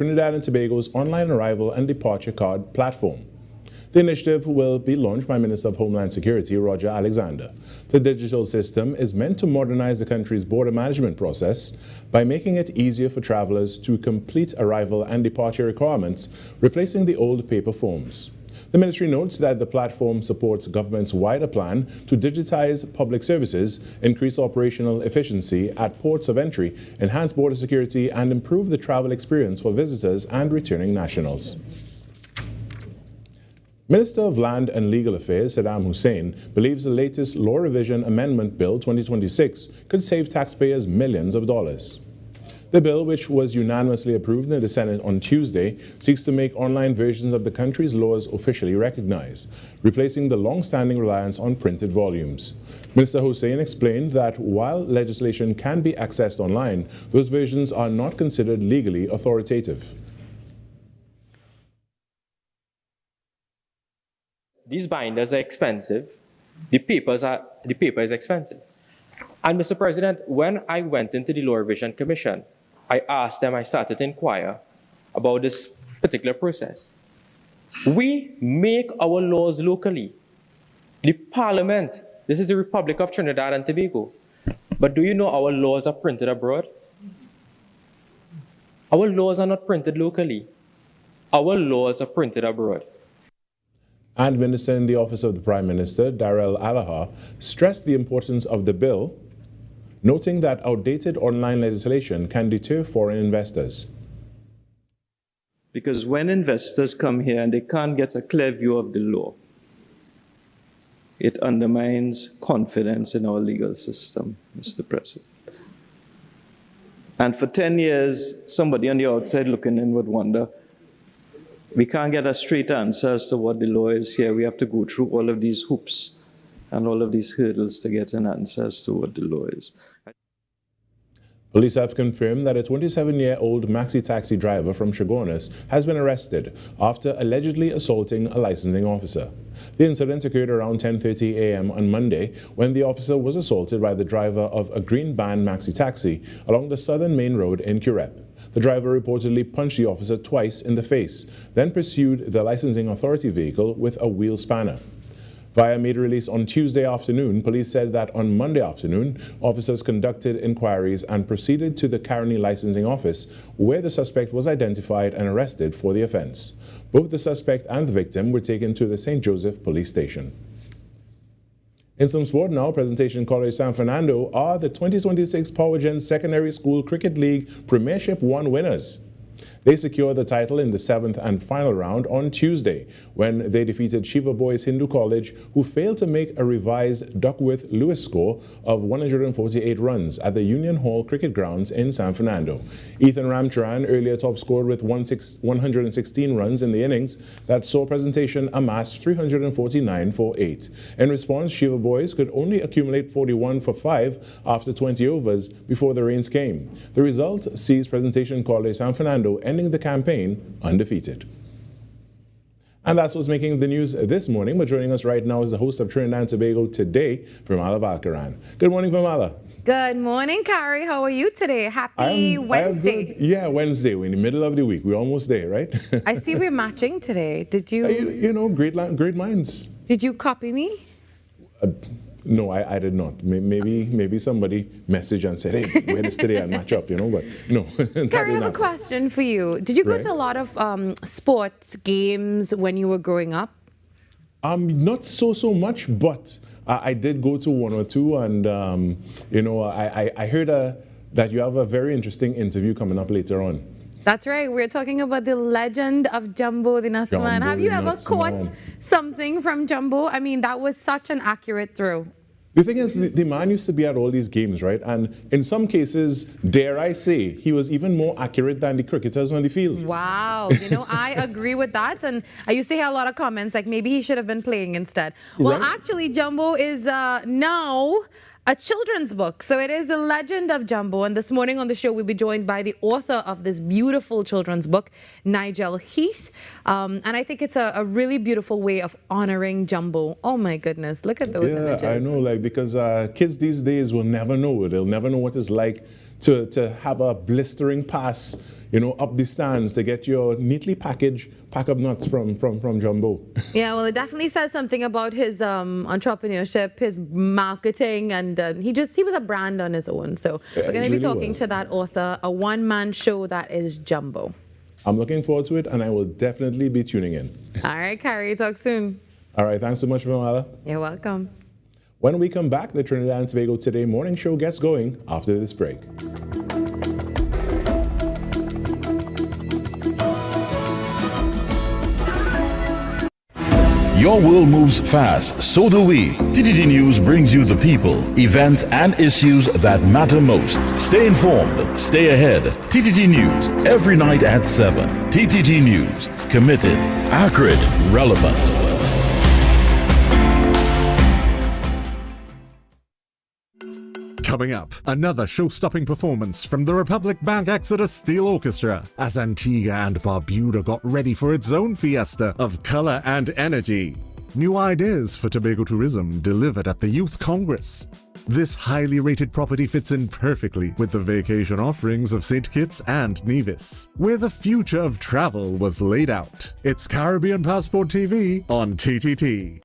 Trinidad and Tobago's online arrival and departure card platform. The initiative will be launched by Minister of Homeland Security Roger Alexander. The digital system is meant to modernize the country's border management process by making it easier for travelers to complete arrival and departure requirements, replacing the old paper forms. The ministry notes that the platform supports government's wider plan to digitize public services, increase operational efficiency at ports of entry, enhance border security, and improve the travel experience for visitors and returning nationals. Minister of Land and Legal Affairs Saddam Hussein believes the latest Law Revision Amendment Bill 2026 could save taxpayers millions of dollars. The bill, which was unanimously approved in the Senate on Tuesday, seeks to make online versions of the country's laws officially recognized, replacing the long-standing reliance on printed volumes. Minister Hussein explained that while legislation can be accessed online, those versions are not considered legally authoritative. These binders are expensive. The paper is expensive. And Mr. President, when I went into the Law Revision Commission, I asked them, I started to inquire about this particular process. We make our laws locally. The Parliament, this is the Republic of Trinidad and Tobago. But do you know our laws are printed abroad? Our laws are not printed locally. Our laws are printed abroad. And Minister in the Office of the Prime Minister, Darrell Alahar, stressed the importance of the bill, noting that outdated online legislation can deter foreign investors. Because when investors come here and they can't get a clear view of the law, it undermines confidence in our legal system, Mr. President. And for 10 years, somebody on the outside looking in would wonder, we can't get a straight answer as to what the law is here. We have to go through all of these hoops and all of these hurdles to get an answer as to what the law is. Police have confirmed that a 27-year-old maxi-taxi driver from Chaguanas has been arrested after allegedly assaulting a licensing officer. The incident occurred around 10:30 a.m. on Monday when the officer was assaulted by the driver of a green band maxi-taxi along the southern main road in Curep. The driver reportedly punched the officer twice in the face, then pursued the licensing authority vehicle with a wheel spanner. Via media release on Tuesday afternoon, police said that on Monday afternoon, officers conducted inquiries and proceeded to the Caroni licensing office, where the suspect was identified and arrested for the offense. Both the suspect and the victim were taken to the St. Joseph police station. In some sport now, Presentation College San Fernando are the 2026 PowerGen Secondary School Cricket League Premiership 1 winners. They secured the title in the 7th and final round on Tuesday when they defeated Shiva Boys Hindu College, who failed to make a revised Duckworth-Lewis score of 148 runs at the Union Hall Cricket Grounds in San Fernando. Ethan Ramcharan earlier top scored with 116 runs in the innings that saw Presentation amass 349 for 8. In response, Shiva Boys could only accumulate 41 for 5 after 20 overs before the rains came. The result sees Presentation College San Fernando ending the campaign undefeated. And that's what's making the news this morning. But joining us right now is the host of Trinidad and Tobago Today, Virmala Balkaran. Good morning, Virmala. Good morning, Carrie. How are you today? Happy Wednesday. Yeah, Wednesday. We're in the middle of the week. We're almost there, right? I see we're matching today. Did you? You know, great minds. Did you copy me? No, I did not. Maybe somebody messaged and said, hey, wear this today and match up, you know, but no. Carrie, I have a question for you. Did you go to a lot of sports games when you were growing up? Not so much, but I did go to one or two, and, you know, I heard that you have a very interesting interview coming up later on. That's right. We're talking about the legend of Jumbo the Nutsman. Have you ever caught something from Jumbo? I mean, that was such an accurate throw. The thing is, the man used to be at all these games, right? And in some cases, dare I say, he was even more accurate than the cricketers on the field. Wow. You know, I agree with that. And I used to hear a lot of comments like maybe he should have been playing instead. Well, actually, Jumbo is now a children's book. So it is The Legend of Jumbo. And this morning on the show, we'll be joined by the author of this beautiful children's book, Nigel Heath. And I think it's a really beautiful way of honoring Jumbo. Oh, my goodness. Look at those images. I know, like, because kids these days will never know. They'll never know what it's like to have a blistering pass, up the stands to get your neatly packaged pack of nuts from Jumbo. Yeah, well, it definitely says something about his entrepreneurship, his marketing, and he was a brand on his own. So we're going to be talking to that author, a one-man show that is Jumbo. I'm looking forward to it, and I will definitely be tuning in. All right, Carrie, talk soon. All right, thanks so much, Virmala. You're welcome. When we come back, the Trinidad and Tobago Today morning show gets going after this break. Your world moves fast, so do we. TTT News brings you the people, events, and issues that matter most. Stay informed, stay ahead. TTT News, every night at 7. TTT News, committed, accurate, relevant. Coming up, another show-stopping performance from the Republic Bank Exodus Steel Orchestra as Antigua and Barbuda got ready for its own fiesta of color and energy. New ideas for Tobago tourism delivered at the Youth Congress. This highly rated property fits in perfectly with the vacation offerings of St. Kitts and Nevis, where the future of travel was laid out. It's Caribbean Passport TV on TTT.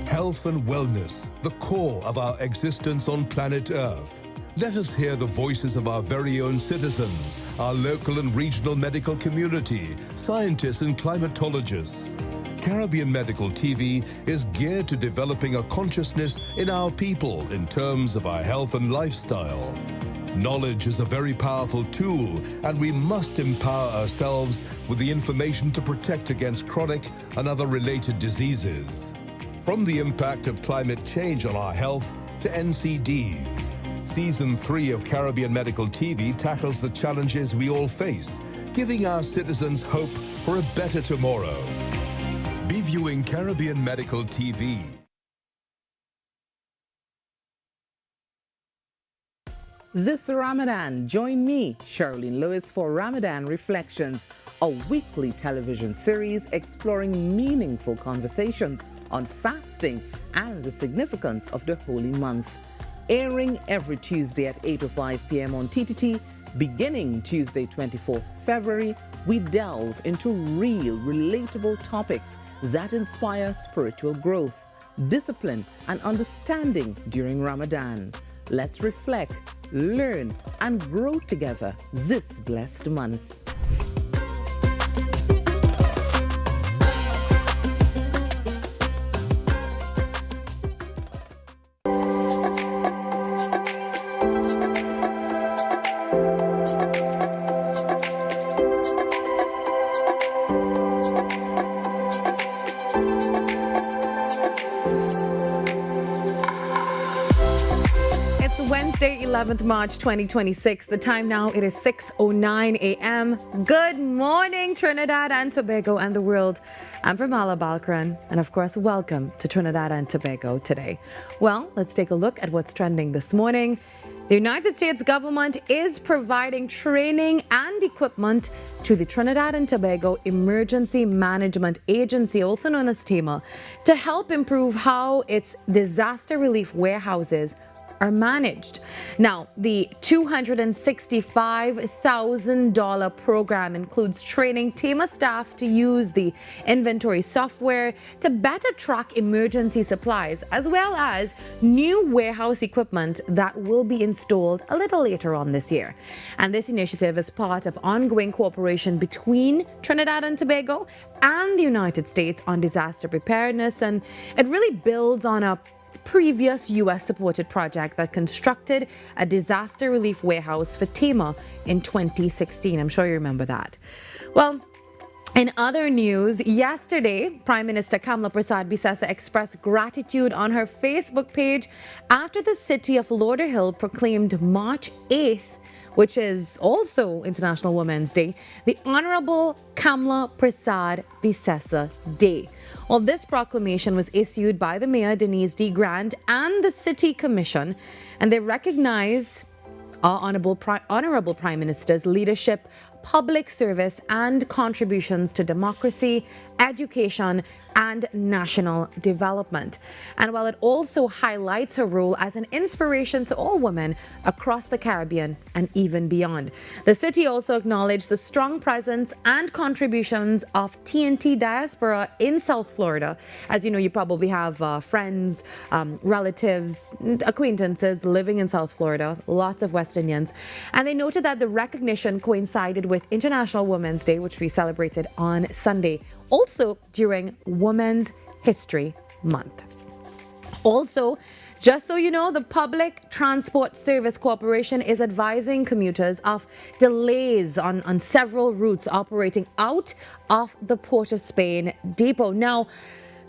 Health and wellness, the core of our existence on planet Earth. Let us hear the voices of our very own citizens, our local and regional medical community, scientists and climatologists. Caribbean Medical TV is geared to developing a consciousness in our people in terms of our health and lifestyle. Knowledge is a very powerful tool, and we must empower ourselves with the information to protect against chronic and other related diseases. From the impact of climate change on our health to NCDs, Season 3 of Caribbean Medical TV tackles the challenges we all face, giving our citizens hope for a better tomorrow. Be viewing Caribbean Medical TV. This Ramadan, join me, Charlene Lewis, for Ramadan Reflections, a weekly television series exploring meaningful conversations on fasting and the significance of the holy month. Airing every Tuesday at 8:05 p.m. on TTT, beginning Tuesday 24th February, we delve into real, relatable topics that inspire spiritual growth, discipline, and understanding during Ramadan. Let's reflect, learn, and grow together this blessed month. Wednesday, 11th March 2026. The time now, it is 6:09 a.m. Good morning, Trinidad and Tobago and the world. I'm Virmala Balkaran, and of course, welcome to Trinidad and Tobago Today. Well, let's take a look at what's trending this morning. The United States government is providing training and equipment to the Trinidad and Tobago Emergency Management Agency, also known as TEMA, to help improve how its disaster relief warehouses are managed. Now, the $265,000 program includes training TEMA staff to use the inventory software to better track emergency supplies, as well as new warehouse equipment that will be installed a little later on this year. And this initiative is part of ongoing cooperation between Trinidad and Tobago and the United States on disaster preparedness, and it really builds on a previous U.S.-supported project that constructed a disaster relief warehouse for TEMA in 2016. I'm sure you remember that. Well, In other news, yesterday, Prime Minister Kamla Prasad Bisesa expressed gratitude on her Facebook page after the city of Lauderhill proclaimed March 8th, which is also International Women's Day, the Honorable Kamla Prasad Bisesa Day. Well, this proclamation was issued by the Mayor Denise D. Grant and the City Commission, and they recognize our Honorable Prime Minister's leadership, public service, and contributions to democracy, education, and national development. And while it also highlights her role as an inspiration to all women across the Caribbean and even beyond. The city also acknowledged the strong presence and contributions of TNT diaspora in South Florida. As you know, you probably have friends, relatives, acquaintances living in South Florida, lots of West Indians. And they noted that the recognition coincided with International Women's Day, which we celebrated on Sunday, also during Women's History Month. Also, just so you know, the Public Transport Service Corporation is advising commuters of delays on several routes operating out of the Port of Spain depot. Now,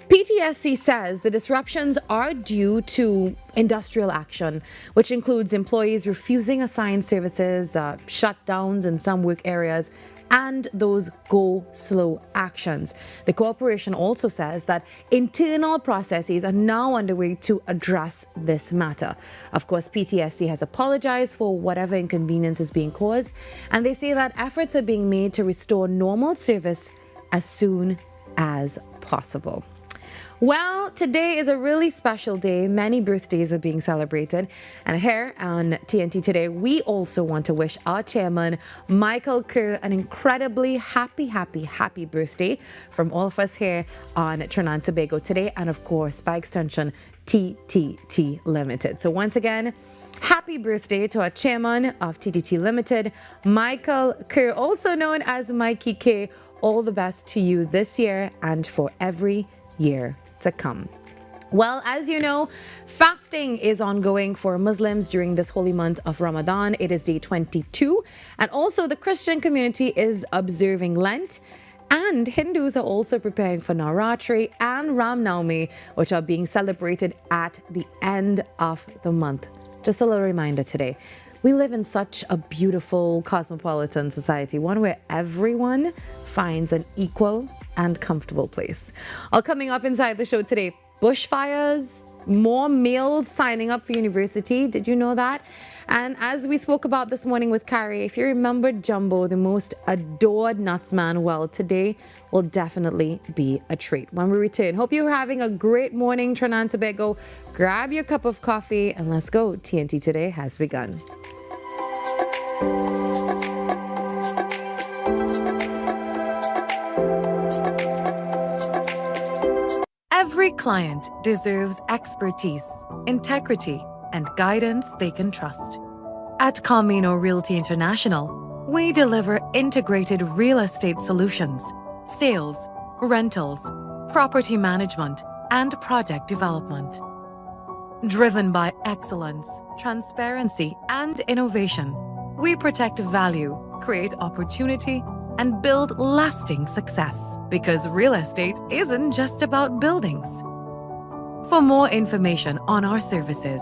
PTSC says the disruptions are due to industrial action, which includes employees refusing assigned services, shutdowns in some work areas, and those go-slow actions. The corporation also says that internal processes are now underway to address this matter. Of course, PTSC has apologized for whatever inconvenience is being caused, and they say that efforts are being made to restore normal service as soon as possible. Well, today is a really special day. Many birthdays are being celebrated. And here on TNT Today, we also want to wish our chairman, Michael Kerr, an incredibly happy birthday from all of us here on Trinidad and Tobago Today. And of course, by extension, TTT Limited. So once again, happy birthday to our chairman of TTT Limited, Michael Kerr, also known as Mikey K. All the best to you this year and for every year to come. Well, as you know, fasting is ongoing for Muslims during this holy month of Ramadan. It is day 22, and also the Christian community is observing Lent, and Hindus are also preparing for Navratri and Ram Navami, which are being celebrated at the end of the month. Just a little reminder today, we live in such a beautiful cosmopolitan society, one where everyone finds an equal and comfortable place. All coming up inside the show today, bushfires, more males signing up for university. Did you know that? And as we spoke about this morning with Carrie, if you remember Jumbo, the most adored nutsman, well, today will definitely be a treat. When we return, hope you're having a great morning, Trinidad and Tobago. Grab your cup of coffee and let's go. TNT Today has begun. Every client deserves expertise, integrity, and guidance they can trust. At Camino Realty International, we deliver integrated real estate solutions, sales, rentals, property management, and project development. Driven by excellence, transparency, and innovation, we protect value, create opportunity, and build lasting success, because real estate isn't just about buildings. For more information on our services,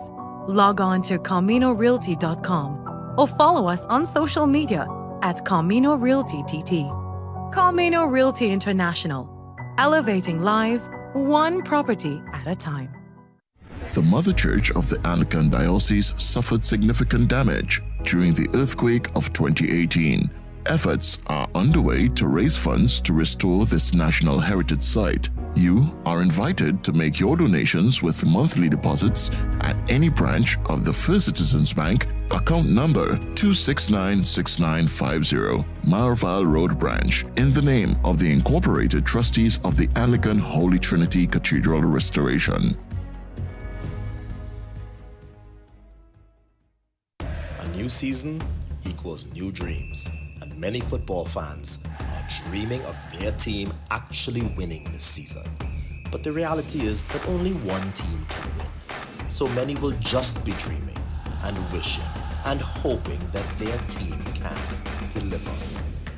log on to CaminoRealty.com or follow us on social media at Camino Realty TT. Camino Realty International, elevating lives one property at a time. The Mother Church of the Anglican Diocese suffered significant damage during the earthquake of 2018. Efforts are underway to raise funds to restore this national heritage site. You are invited to make your donations with monthly deposits at any branch of the First Citizens Bank, account number 2696950, Marval Road Branch, in the name of the Incorporated Trustees of the Anglican Holy Trinity Cathedral Restoration. A new season equals new dreams. And many football fans are dreaming of their team actually winning this season. But the reality is that only one team can win. So many will just be dreaming and wishing and hoping that their team can deliver.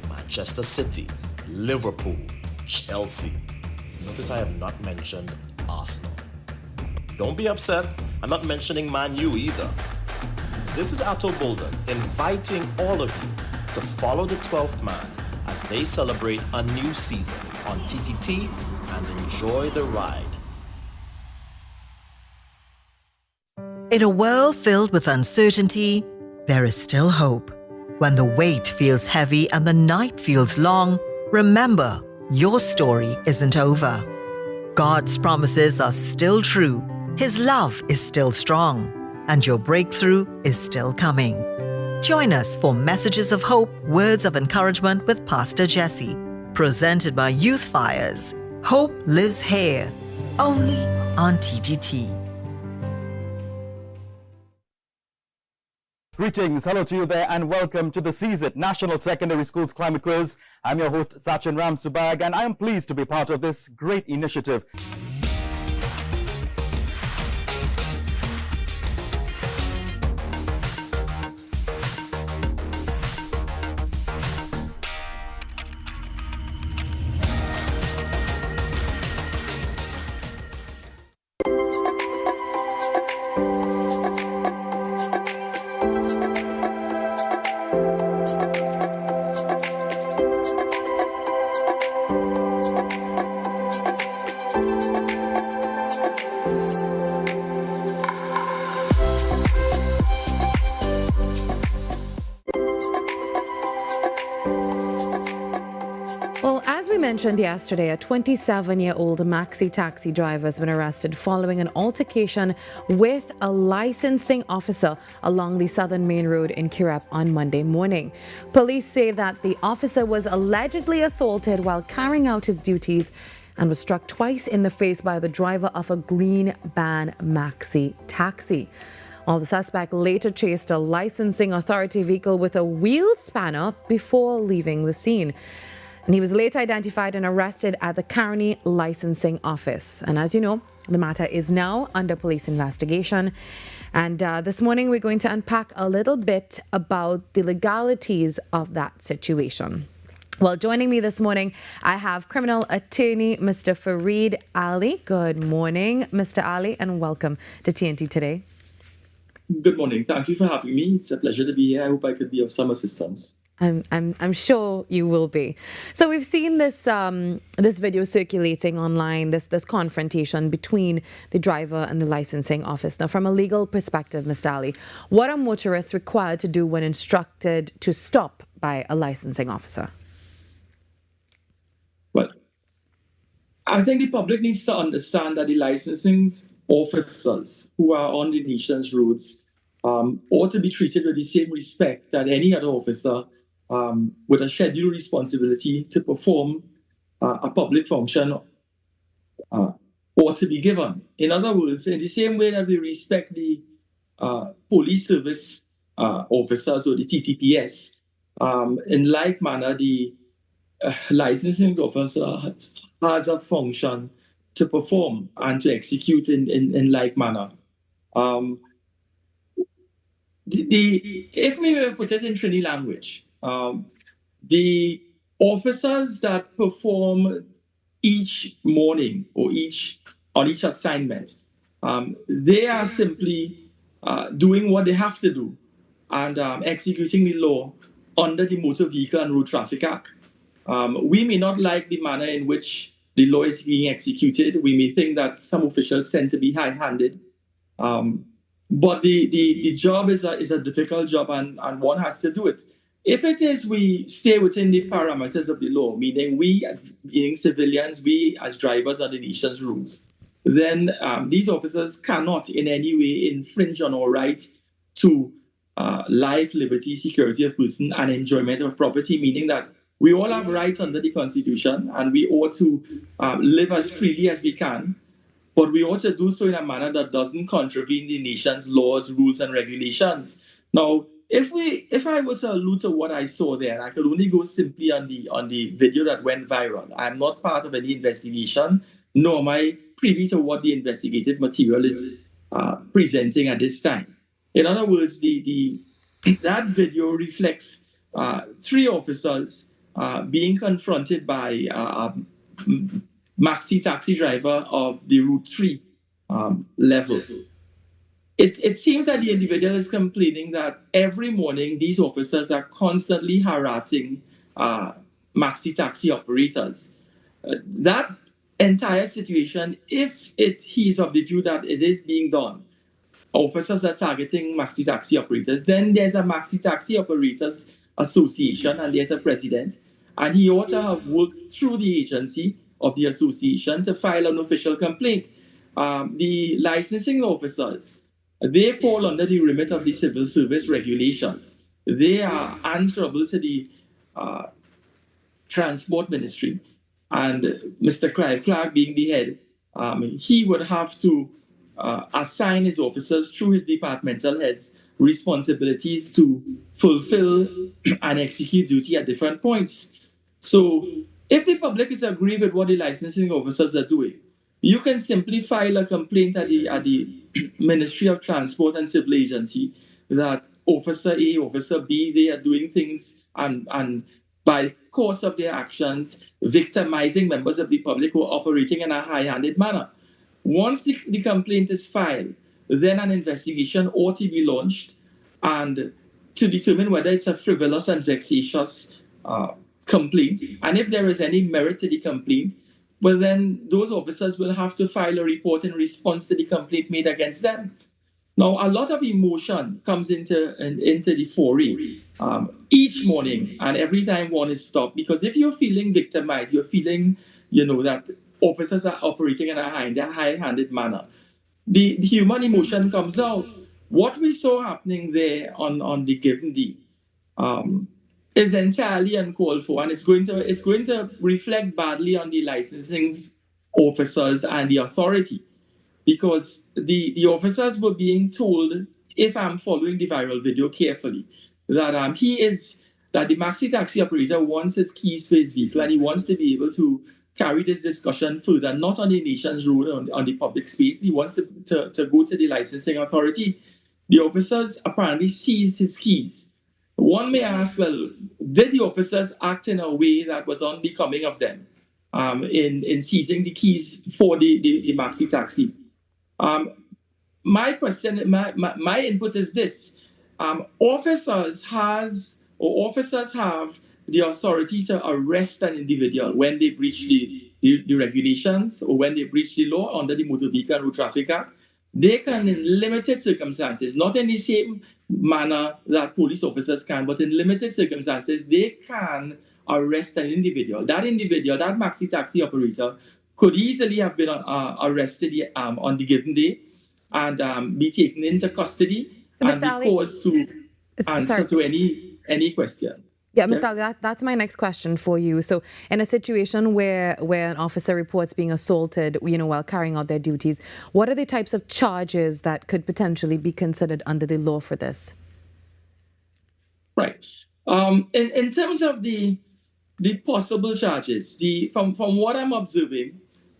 Manchester City, Liverpool, Chelsea. Notice I have not mentioned Arsenal. Don't be upset, I'm not mentioning Man U either. This is Atto Bolden inviting all of you to follow the 12th man as they celebrate a new season on TTT and enjoy the ride. In a world filled with uncertainty, there is still hope. When the weight feels heavy and the night feels long, remember, your story isn't over. God's promises are still true, His love is still strong, and your breakthrough is still coming. Join us for Messages of Hope, Words of Encouragement with Pastor Jesse, presented by Youth Fires. Hope lives here, only on TTT. Greetings, hello to you there, and welcome to the CSIT National Secondary Schools Climate Quiz. I'm your host, Sachin Ramsubag, and I am pleased to be part of this great initiative. Mentioned yesterday, a 27-year-old maxi taxi driver has been arrested following an altercation with a licensing officer along the Southern Main Road in Kirep on Monday morning. Police say that the officer was allegedly assaulted while carrying out his duties and was struck twice in the face by the driver of a green van maxi taxi. While the suspect later chased a licensing authority vehicle with a wheel spanner before leaving the scene. And he was later identified and arrested at the Caroni Licensing Office. And as you know, the matter is now under police investigation. And this morning, we're going to unpack a little bit about the legalities of that situation. Well, joining me this morning, I have criminal attorney Mr. Fareed Ali. Good morning, Mr. Ali, and welcome to TNT Today. Good morning. Thank you for having me. It's a pleasure to be here. I hope I could be of some assistance. I'm sure you will be. So we've seen this this video circulating online, this confrontation between the driver and the licensing office. Now, from a legal perspective, Mr. Ali, what are motorists required to do when instructed to stop by a licensing officer? Well, I think the public needs to understand that the licensing officers who are on the nation's roads ought to be treated with the same respect that any other officer with a scheduled responsibility to perform a public function ought to be given. In other words, in the same way that we respect the police service officers or the TTPS, in like manner, the licensing officer has a function to perform and to execute in like manner. If we were put it in Trini language, the officers that perform each morning or on each assignment, they are simply doing what they have to do and executing the law under the Motor Vehicle and Road Traffic Act. We may not like the manner in which the law is being executed. We may think that some officials tend to be high-handed. But the job is a difficult job, and one has to do it. If it is we stay within the parameters of the law, meaning we, being civilians, we as drivers are the nation's rules, then these officers cannot in any way infringe on our right to life, liberty, security of person, and enjoyment of property, meaning that we all have rights under the Constitution, and we ought to live as freely as we can. But we ought to do so in a manner that doesn't contravene the nation's laws, rules, and regulations. Now, if I were to allude to what I saw there, I could only go simply on the video that went viral. I'm not part of any investigation, nor am I privy to what the investigative material is presenting at this time. In other words, that video reflects three officers being confronted by a maxi taxi driver of the Route 3 level. It seems that the individual is complaining that every morning these officers are constantly harassing maxi taxi operators. That entire situation, if he's of the view that it is being done, officers are targeting maxi taxi operators, then there's a maxi taxi operators association and there's a president, and he ought to have worked through the agency of the association to file an official complaint. The licensing officers, they fall under the remit of the civil service regulations. They are answerable to the transport ministry, and Mr. Clive Clark being the head, he would have to assign his officers through his departmental heads responsibilities to fulfill and execute duty at different points. So if the public is aggrieved with what the licensing officers are doing, you can simply file a complaint at the Ministry of Transport and Civil Agency that Officer A, Officer B, they are doing things and by course of their actions, victimizing members of the public who are operating in a high-handed manner. Once the complaint is filed, then an investigation ought to be launched and to determine whether it's a frivolous and vexatious complaint. And if there is any merit to the complaint, well, then those officers will have to file a report in response to the complaint made against them. Now, a lot of emotion comes into the foray each morning and every time one is stopped, because if you're feeling victimized, you're feeling, that officers are operating in a high-handed manner, the human emotion comes out. What we saw happening there on the given day is entirely uncalled for, and it's going to reflect badly on the licensing officers and the authority, because the officers were being told, if I'm following the viral video carefully, that that the maxi taxi operator wants his keys to his vehicle and he wants to be able to carry this discussion further, not on the nation's road, on the public space. He wants to go to the licensing authority. The officers apparently seized his keys. One may ask, well, did the officers act in a way that was unbecoming of them in seizing the keys for the maxi taxi? My question, my input is this: officers have the authority to arrest an individual when they breach the regulations or when they breach the law under the Motor Vehicle and Road Traffic Act. They can, in limited circumstances, not in the same manner that police officers can, but in limited circumstances, they can arrest an individual. That individual, that maxi taxi operator, could easily have been arrested on the given day and be taken into custody and be caused to answer to any question. Yeah, Mr. Ali, that's my next question for you. So in a situation where an officer reports being assaulted, while carrying out their duties, what are the types of charges that could potentially be considered under the law for this? Right. In terms of the possible charges, from what I'm observing,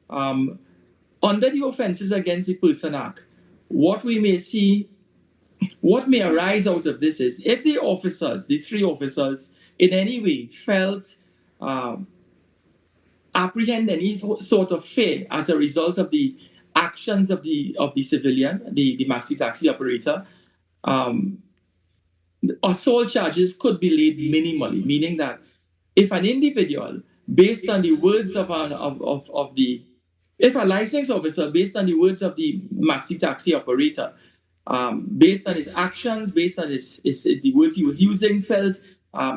under the Offences Against the Person Act, what may arise out of this is if the three officers, in any way felt apprehend any sort of fear as a result of the actions of the civilian, the maxi taxi operator, assault charges could be laid minimally, meaning that if an individual, based on the words if a licensed officer, based on the words of the maxi taxi operator, based on his actions, based on the words he was using, felt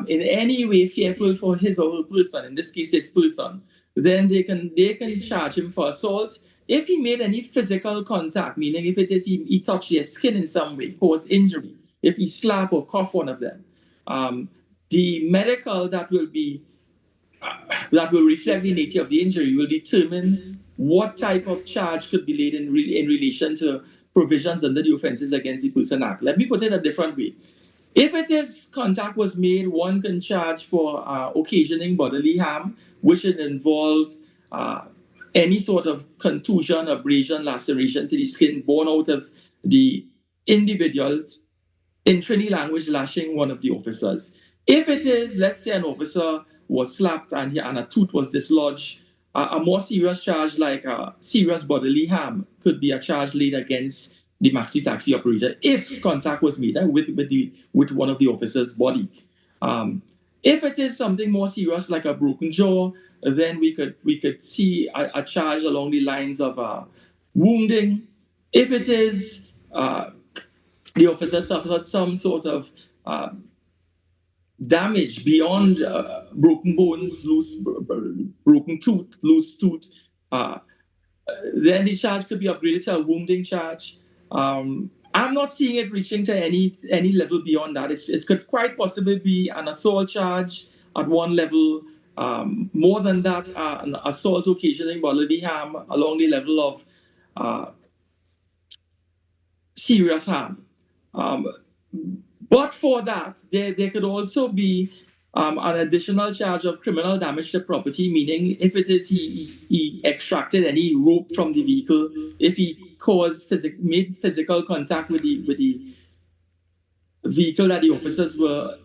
in any way fearful for his or her person, in this case his person, then they can charge him for assault. If he made any physical contact, meaning if it is he touched their skin in some way, caused injury, if he slap or cuff one of them, the medical that will reflect the nature of the injury will determine what type of charge could be laid in relation to provisions under the Offences Against the Person Act. Let me put it a different way. If it is contact was made, one can charge for occasioning bodily harm, which would involve any sort of contusion, abrasion, laceration to the skin born out of the individual, in Trini language, lashing one of the officers. If it is, let's say, an officer was slapped and a tooth was dislodged. A more serious charge like serious bodily harm could be a charge laid against the maxi taxi operator if contact was made with one of the officers' body. If it is something more serious like a broken jaw, then we could see a charge along the lines of wounding. If it is the officer suffered some sort of damage beyond broken bones, broken tooth, loose tooth, then the charge could be upgraded to a wounding charge. I'm not seeing it reaching to any level beyond that. It could quite possibly be an assault charge at one level. More than that, an assault occasioning bodily harm along the level of serious harm. But for that, there could also be an additional charge of criminal damage to property, meaning if it is he extracted any rope from the vehicle, if he made physical contact with the vehicle that the officers were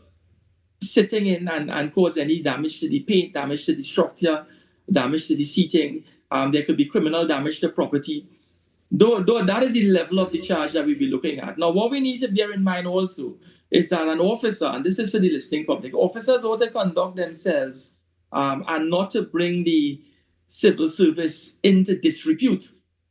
sitting in and caused any damage to the paint, damage to the structure, damage to the seating, there could be criminal damage to property. Though that is the level of the charge that we'll be looking at. Now, what we need to bear in mind also is that an officer, and this is for the listening public, officers ought to conduct themselves and not to bring the civil service into disrepute.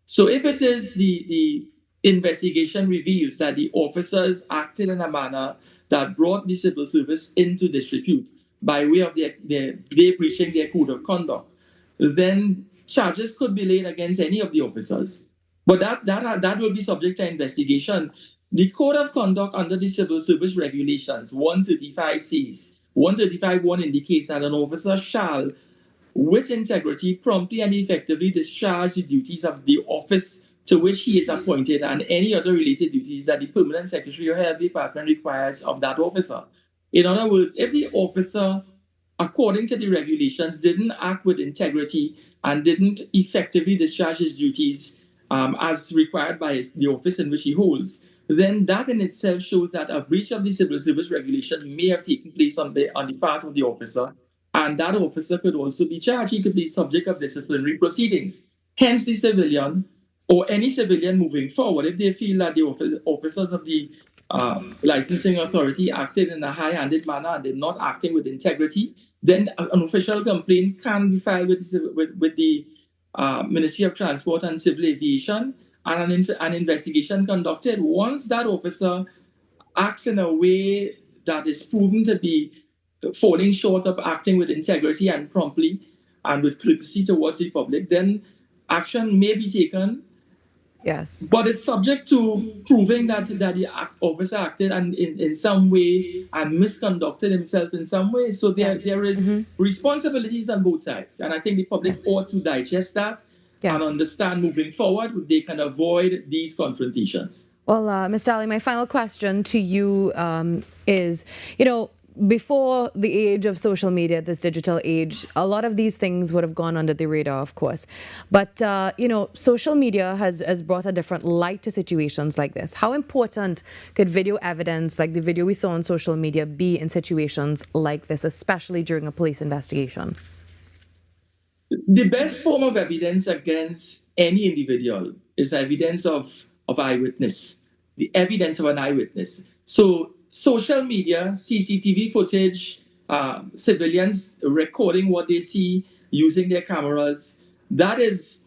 So if it is the investigation reveals that the officers acted in a manner that brought the civil service into disrepute by way of they breaching their code of conduct, then charges could be laid against any of the officers. But that will be subject to investigation. The Code of Conduct under the Civil Service Regulations, 135 says, 135.1 indicates that an officer shall, with integrity, promptly and effectively discharge the duties of the office to which he is appointed and any other related duties that the permanent secretary or head of the department requires of that officer. In other words, if the officer, according to the regulations, didn't act with integrity and didn't effectively discharge his duties as required by the office in which he holds, then that in itself shows that a breach of the civil service regulation may have taken place on the part of the officer, and that officer could also be charged. He could be subject of disciplinary proceedings. Hence, the civilian or any civilian moving forward, if they feel that the officers of the licensing authority acted in a high-handed manner and did not acting with integrity, then an official complaint can be filed with the Ministry of Transport and Civil Aviation, and an investigation conducted. Once that officer acts in a way that is proven to be falling short of acting with integrity and promptly and with courtesy towards the public, then action may be taken. Yes. But it's subject to proving that the officer acted and in some way and misconducted himself in some way. So there is responsibilities on both sides. And I think the public ought to digest that and understand moving forward they can avoid these confrontations. Well, Mr. Ali, my final question to you is, before the age of social media, this digital age, a lot of these things would have gone under the radar, of course. But, social media has brought a different light to situations like this. How important could video evidence, like the video we saw on social media, be in situations like this, especially during a police investigation? The best form of evidence against any individual is evidence of eyewitness, the evidence of an eyewitness. So social media, CCTV footage, civilians recording what they see using their cameras, that is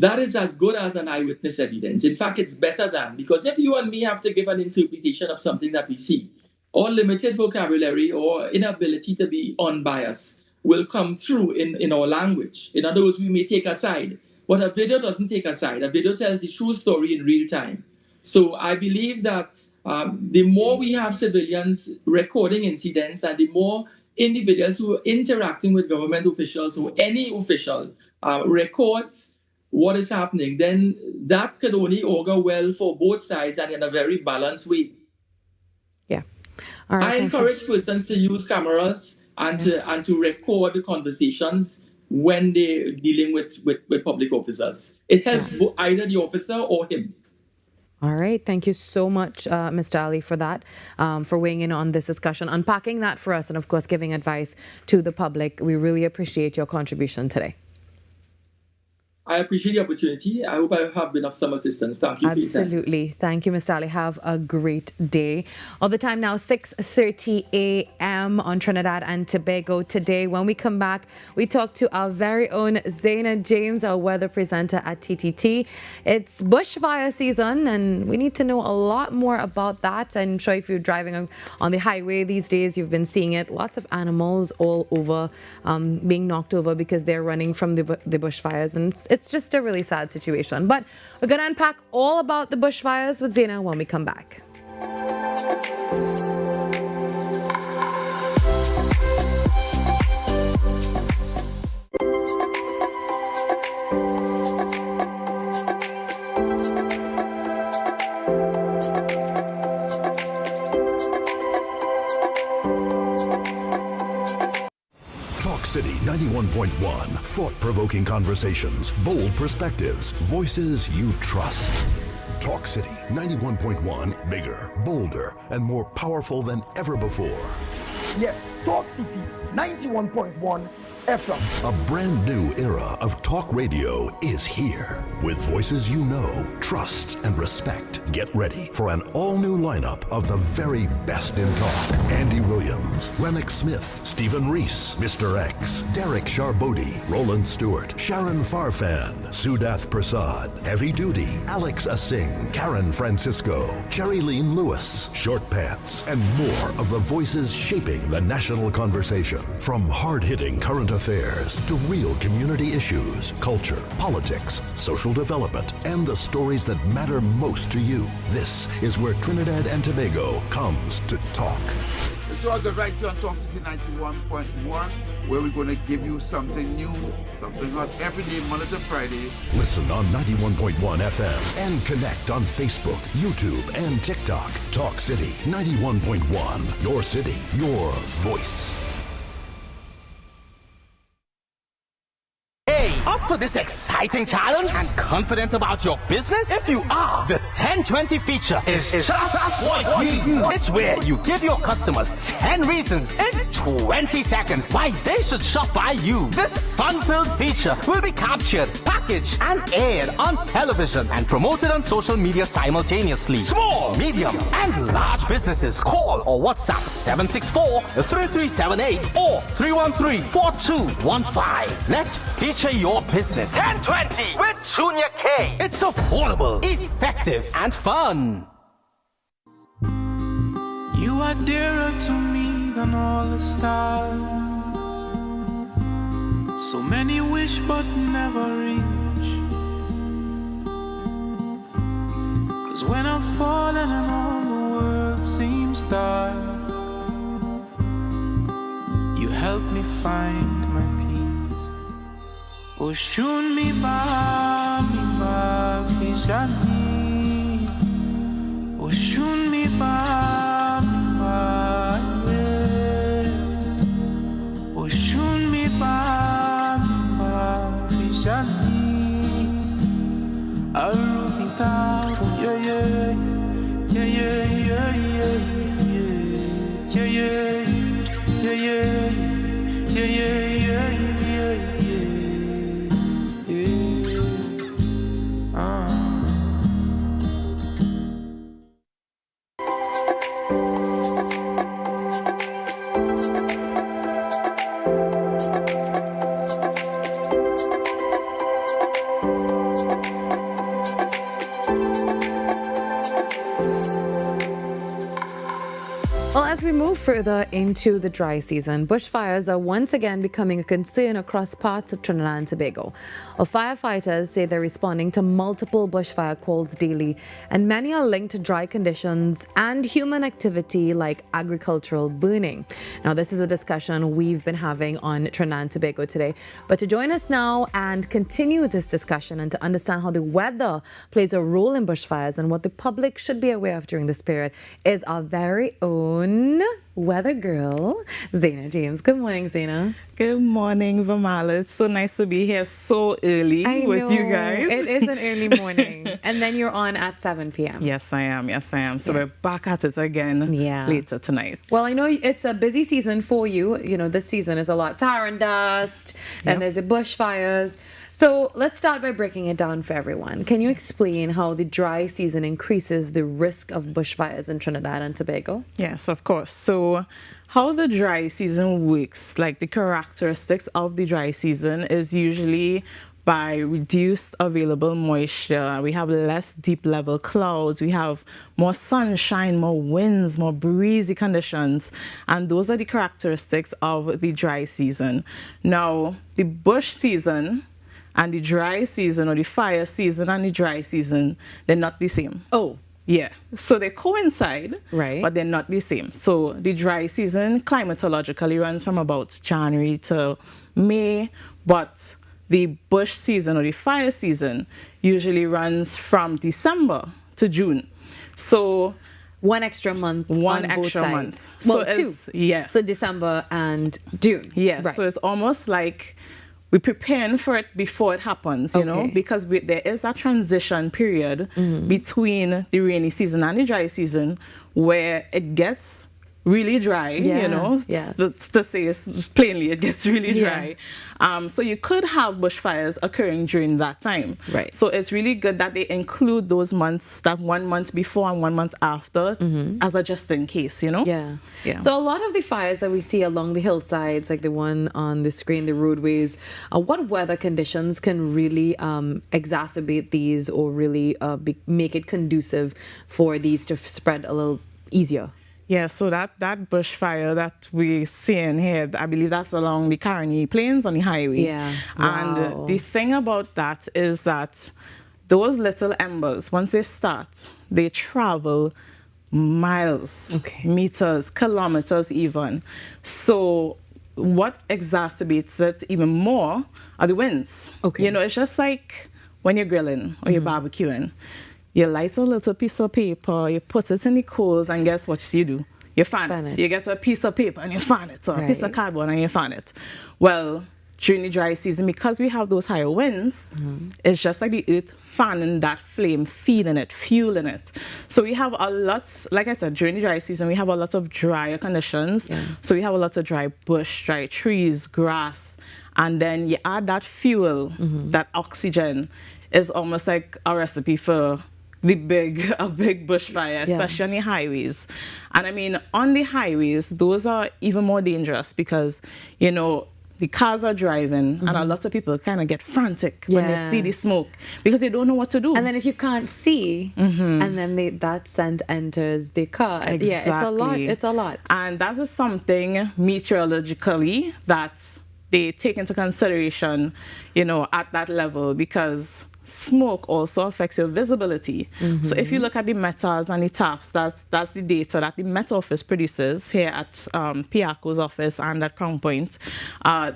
as good as an eyewitness evidence. In fact, it's better than, because if you and me have to give an interpretation of something that we see, or limited vocabulary or inability to be unbiased will come through in our language. In other words, we may take a side, but a video doesn't take a side. A video tells the true story in real time. So I believe that the more we have civilians recording incidents and the more individuals who are interacting with government officials or any official records what is happening, then that could only augur well for both sides and in a very balanced way. Yeah. All right, I encourage persons to use cameras and to record the conversations when they're dealing with public officers. It helps either the officer or him. All right. Thank you so much, Mr. Ali, for that, for weighing in on this discussion, unpacking that for us, and of course, giving advice to the public. We really appreciate your contribution today. I appreciate the opportunity. I hope I have been of some assistance. Thank you. Absolutely. Thank you, Mr. Ali. Have a great day. All the time now, 6:30 a.m. on Trinidad and Tobago today. When we come back, we talk to our very own Zaina James, our weather presenter at TTT. It's bushfire season, and we need to know a lot more about that. I'm sure if you're driving on the highway these days, you've been seeing it. Lots of animals all over being knocked over because they're running from the bushfires, and it's just a really sad situation. But we're going to unpack all about the bushfires with Zaina when we come back. City 91.1. Thought-provoking conversations, bold perspectives, voices you trust. Talk City 91.1. Bigger, bolder, and more powerful than ever before. Yes, Talk City 91.1 FM. A brand new era of talk radio is here. With voices you know, trust, and respect. Get ready for an all-new lineup of the very best in talk. Andy Williams, Rennick Smith, Stephen Reese, Mr. X, Derek Charbodi, Roland Stewart, Sharon Farfan, Sudath Prasad, Heavy Duty, Alex Asing, Karen Francisco, Cherry-Leen Lewis, Short Pants, and more of the voices shaping the national conversation. From hard-hitting current affairs to real community issues, culture, politics, social development, and the stories that matter most to you. This is where Trinidad and Tobago comes to talk. So I'll go right to on Talk City 91.1, where we're going to give you something new, something hot every day, Monday to Friday. Listen on 91.1 FM and connect on Facebook, YouTube, and TikTok. Talk City 91.1. Your city, your voice. Up for this exciting challenge and confident about your business? If you are, the 1020 feature is just for you. It's where you give your customers 10 reasons in 20 seconds why they should shop by you. This fun-filled feature will be captured, packaged, and aired on television and promoted on social media simultaneously. Small, medium, and large businesses call or WhatsApp 764-3378 or 313-4215. Let's feature your business. 1020 with Junior K. It's affordable, effective, and fun. You are dearer to me than all the stars. So many wish but never reach. 'Cause when I'm falling and all the world seems dark, you help me find my peace. Oshun mi ba fishani. Oshun mi ba yeah. Oshun mi ba fishani. Arubita yeah yeah yeah yeah yeah yeah yeah yeah yeah yeah yeah. Well, as we move further into the dry season, bushfires are once again becoming a concern across parts of Trinidad and Tobago. Well, firefighters say they're responding to multiple bushfire calls daily, and many are linked to dry conditions and human activity like agricultural burning. Now, this is a discussion we've been having on Trinidad and Tobago today. But to join us now and continue this discussion and to understand how the weather plays a role in bushfires and what the public should be aware of during this period is our very own weather girl, Zaina James. Good morning, Zaina. Good morning, Virmala. It's so nice to be here so early with you guys. It is an early morning. And then you're on at 7 p.m. Yes, I am. Yes, I am. So we're back at it again later tonight. Well, I know it's a busy season for you. You know, this season is a lot. Saharan dust, and there's the bushfires. So let's start by breaking it down for everyone. Can you explain how the dry season increases the risk of bushfires in Trinidad and Tobago? Yes, of course. So how the dry season works, like the characteristics of the dry season is usually by reduced available moisture. We have less deep level clouds. We have more sunshine, more winds, more breezy conditions. And those are the characteristics of the dry season. Now, the bush season and the dry season, or the fire season and the dry season, they're not the same. Oh. Yeah. So they coincide, right, but they're not the same. So the dry season climatologically runs from about January to May, but the bush season or the fire season usually runs from December to June. So one extra month One on extra both month. sides. Well, So two. Yeah. So December and June. Yes. Right. So it's almost like we're preparing for it before it happens, you know, because there is a transition period between the rainy season and the dry season where it gets really dry, you know, to say it plainly, it gets really dry. So you could have bushfires occurring during that time. Right. So it's really good that they include those months, that 1 month before and 1 month after, as a just in case, you know? Yeah. So a lot of the fires that we see along the hillsides, like the one on the screen, the roadways, what weather conditions can really exacerbate these or really make it conducive for these to spread a little easier? Yeah, so that bushfire that we're seeing here, I believe that's along the Caroni Plains on the highway. Yeah. And the thing about that is that those little embers, once they start, they travel miles, meters, kilometers even. So what exacerbates it even more are the winds. You know, it's just like when you're grilling or you're barbecuing. You light a little piece of paper, you put it in the coals, and guess what you do? You fan it. You get a piece of paper and you fan it, or a piece of cardboard and you fan it. Well, during the dry season, because we have those higher winds, it's just like the earth fanning that flame, feeding it, fueling it. So we have a lot, like I said, during the dry season, we have a lot of drier conditions. So we have a lot of dry bush, dry trees, grass, and then you add that fuel, that oxygen, is almost like a recipe for a big bushfire, especially on the highways. And I mean, on the highways, those are even more dangerous because, you know, the cars are driving and a lot of people kind of get frantic when they see the smoke because they don't know what to do. And then if you can't see, and then that scent enters the car. Exactly. Yeah, it's a lot. It's a lot. And that is something meteorologically that they take into consideration, you know, at that level, because smoke also affects your visibility. So if you look at the METAs and the TAPs, that's the data that the Met Office produces here at PIACO's office and at Crown Point.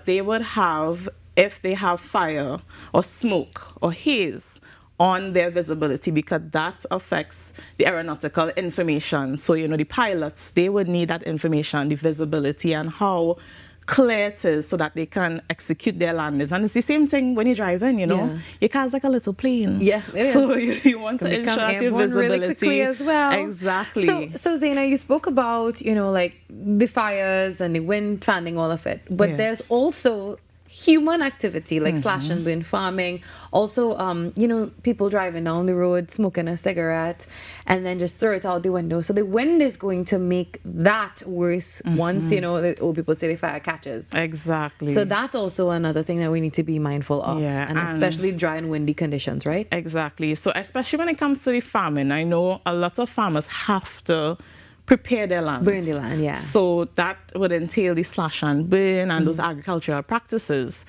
They would have, if they have fire or smoke or haze on their visibility, because that affects the aeronautical information. So, you know, the pilots, they would need that information, the visibility and how clear it is so that they can execute their landings. And it's the same thing when you're driving, you know. Your car's like a little plane. Yeah, it so is. you want to ensure your visibility. Really quickly as well. Exactly. So Zaina, you spoke about, you know, like the fires and the wind fanning, all of it. But there's also human activity like slash and burn farming. Also, you know, people driving down the road, smoking a cigarette, and then just throw it out the window. So the wind is going to make that worse once, you know, the old people say the fire catches. Exactly. So that's also another thing that we need to be mindful of. Yeah, and especially dry and windy conditions, right? Exactly. So especially when it comes to the farming, I know a lot of farmers have to prepare their land. Burn the land, yeah. So that would entail the slash and burn and those agricultural practices.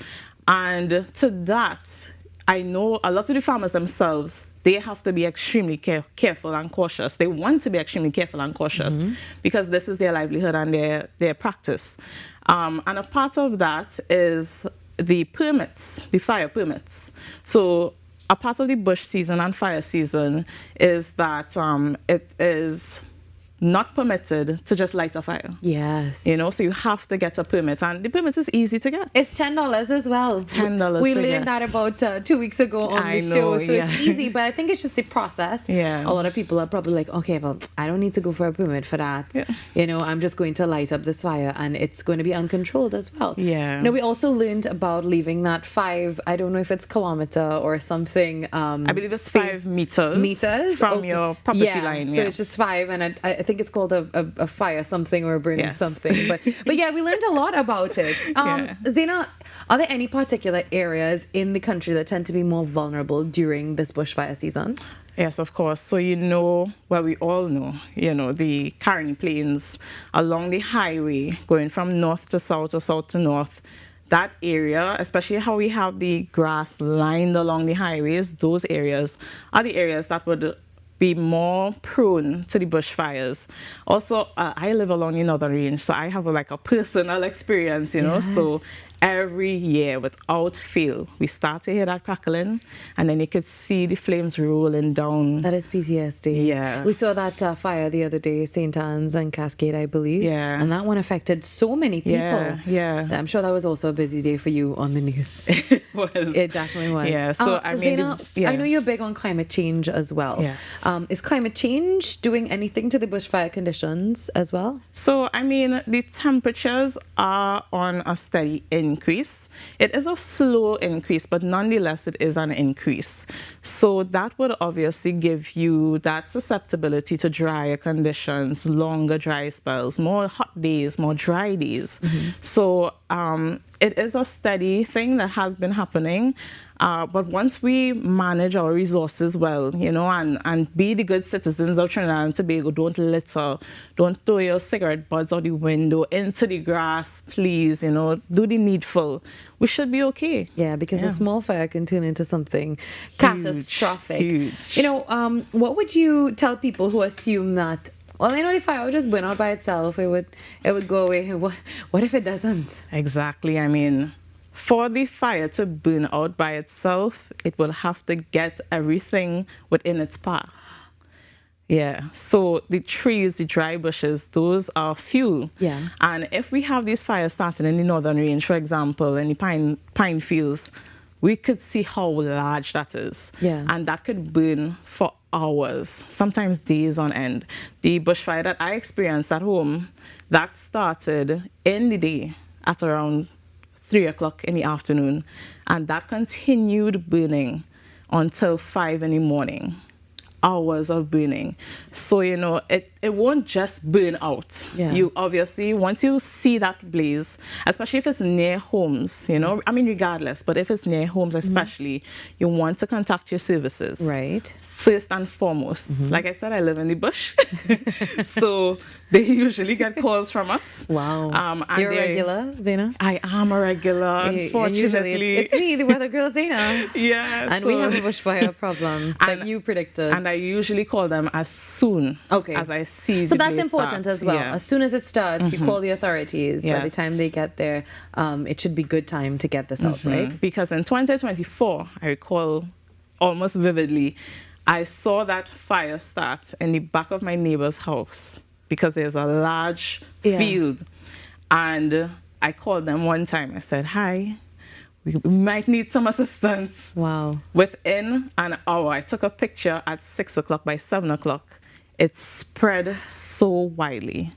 And to that, I know a lot of the farmers themselves, they have to be extremely careful and cautious. They want to be extremely careful and cautious because this is their livelihood and their practice. And a part of that is the permits, the fire permits. So a part of the bush season and fire season is that it is not permitted to just light a fire. Yes. You know, so you have to get a permit, and the permit is easy to get. It's $10 as well. $10. We learned that about 2 weeks ago on the show, so yeah. it's easy. But I think it's just the process. Yeah. A lot of people are probably like, okay, well, I don't need to go for a permit for that. Yeah. You know, I'm just going to light up this fire, and it's going to be uncontrolled as well. Yeah. You know, we also learned about leaving that 5. I don't know if it's kilometer or something. I believe it's 5 meters from your property line. So it's just 5, and I think it's called a fire something or a burning something. But yeah, we learned a lot about it. Zaina, are there any particular areas in the country that tend to be more vulnerable during this bushfire season? Yes, of course. So we all know, the Caroni Plains along the highway going from north to south or south to north. That area, especially how we have the grass lined along the highways, those areas are the areas that would be more prone to the bushfires. Also, I live along the northern range, so I have a personal experience, so every year without fail, we start to hear that crackling, and then you could see the flames rolling down. That is PTSD. Yeah. We saw that fire the other day, St. Anne's and Cascade, I believe. Yeah. And that one affected so many people. Yeah. I'm sure that was also a busy day for you on the news. It was. It definitely was. Yeah. So Zaina, I know you're big on climate change as well. Yes. Is climate change doing anything to the bushfire conditions as well? So, the temperatures are on a steady increase. It is a slow increase, but nonetheless, it is an increase. So that would obviously give you that susceptibility to drier conditions, longer dry spells, more hot days, more dry days. So it is a steady thing that has been happening. But once we manage our resources well, and be the good citizens of Trinidad and Tobago, don't litter, don't throw your cigarette butts out the window into the grass, please, do the needful. We should be okay. Yeah, because a small fire can turn into something catastrophic. Huge. What would you tell people who assume that, well, the fire would just burn out by itself, it would go away? What if it doesn't? Exactly. For the fire to burn out by itself, it will have to get everything within its path. Yeah, so the trees, the dry bushes, those are fuel. Yeah. And if we have these fires starting in the northern range, for example, in the pine fields, we could see how large that is. Yeah. And that could burn for hours, sometimes days on end. The bushfire that I experienced at home, that started in the day at around 3 o'clock in the afternoon, and that continued burning until 5 in the morning. Hours of burning. So, it won't just burn out. Yeah. You obviously, once you see that blaze, especially if it's near homes, regardless, but if it's near homes especially, you want to contact your services. Right. First and foremost. Like I said, I live in the bush. So they usually get calls from us. Wow. You're a regular, Zaina? I am a regular, unfortunately. Usually it's me, the weather girl, Zaina. Yeah. And we have a bushfire problem that you predicted. And I usually call them as soon as I see So the that's blaze important start. as well. Yeah. As soon as it starts, you call the authorities. By the time they get there, it should be good time to get this out, right? Because in 2024, I recall almost vividly, I saw that fire start in the back of my neighbor's house because there's a large field. And I called them one time. I said, hi, we might need some assistance. Wow. Within an hour, I took a picture at 6 o'clock. By 7 o'clock, it spread so widely.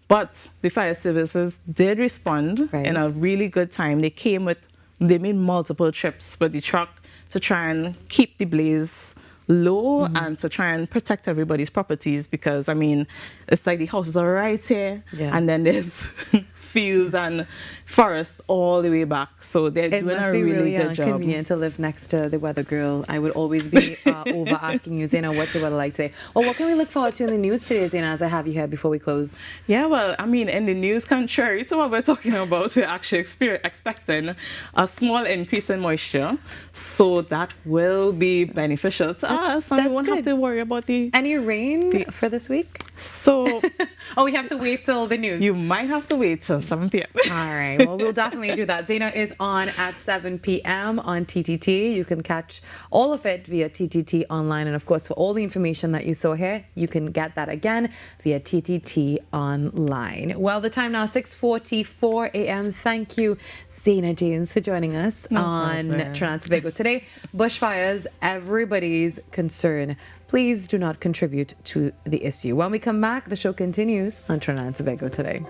But the fire services did respond in a really good time. They made multiple trips with the truck to try and keep the blaze low and to try and protect everybody's properties, because it's like the houses are right here and then there's fields and forests all the way back. So they're doing a really good job. Convenient to live next to the weather girl. I would always be over asking you, Zaina, what's the weather like today? Or what can we look forward to in the news today, Zaina, as I have you here before we close? Yeah, well, in the news, contrary to what we're talking about, we're actually expecting a small increase in moisture. So that will be beneficial to us, and we won't have to worry about any rain for this week? So, oh, we have to wait till the news. You might have to wait till 7 p.m. All right. Well, we'll definitely do that. Zaina is on at 7 p.m. on TTT. You can catch all of it via TTT online. And of course, for all the information that you saw here, you can get that again via TTT online. Well, the time now, 6:44 a.m. Thank you, Zaina James, for joining us on Trinidad and Tobago Today. Bushfires, everybody's concern. Please do not contribute to the issue. When we come back, the show continues on Trinidad and Tobago Today.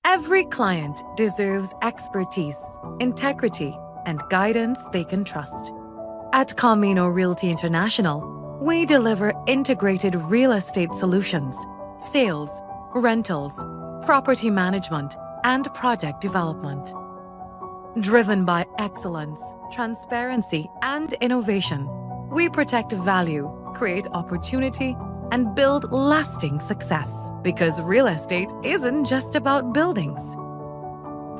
Every client deserves expertise, integrity, and guidance they can trust. At Camino Realty International, we deliver integrated real estate solutions, sales, rentals, property management, and project development. Driven by excellence, transparency, and innovation, we protect value, create opportunity, and build lasting success. Because real estate isn't just about buildings.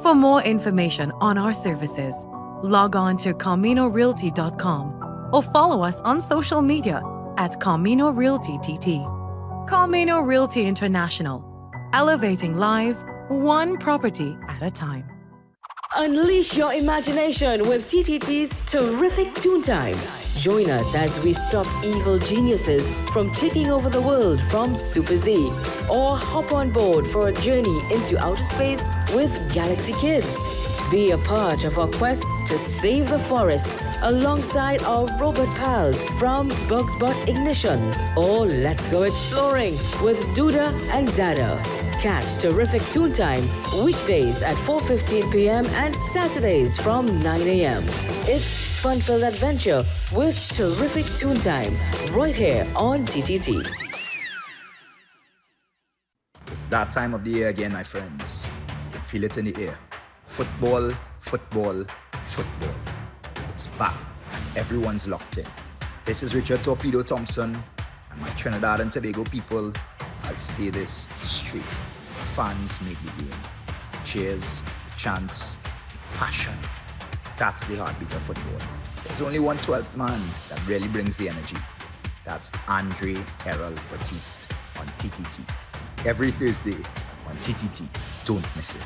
For more information on our services, log on to CaminoRealty.com or follow us on social media at Camino Realty TT. Camino Realty International, elevating lives one property at a time. Unleash your imagination with TTT's terrific Toon Time. Join us as we stop evil geniuses from taking over the world from Super Z. Or hop on board for a journey into outer space with Galaxy Kids. Be a part of our quest to save the forests alongside our robot pals from Bugs Bot Ignition. Or let's go exploring with Duda and Dada. Catch terrific Toon Time weekdays at 4:15 p.m. and Saturdays from 9 a.m. It's fun-filled adventure with terrific Toon Time right here on TTT. It's that time of the year again, my friends. You can feel it in the air. Football, football, football. It's back and everyone's locked in. This is Richard Torpedo Thompson and my Trinidad and Tobago people. I'll stay this straight. Fans make the game. Cheers, chants, passion. That's the heartbeat of football. There's only one 12th man that really brings the energy. That's Andre Errol Batiste on TTT. Every Thursday on TTT. Don't miss it.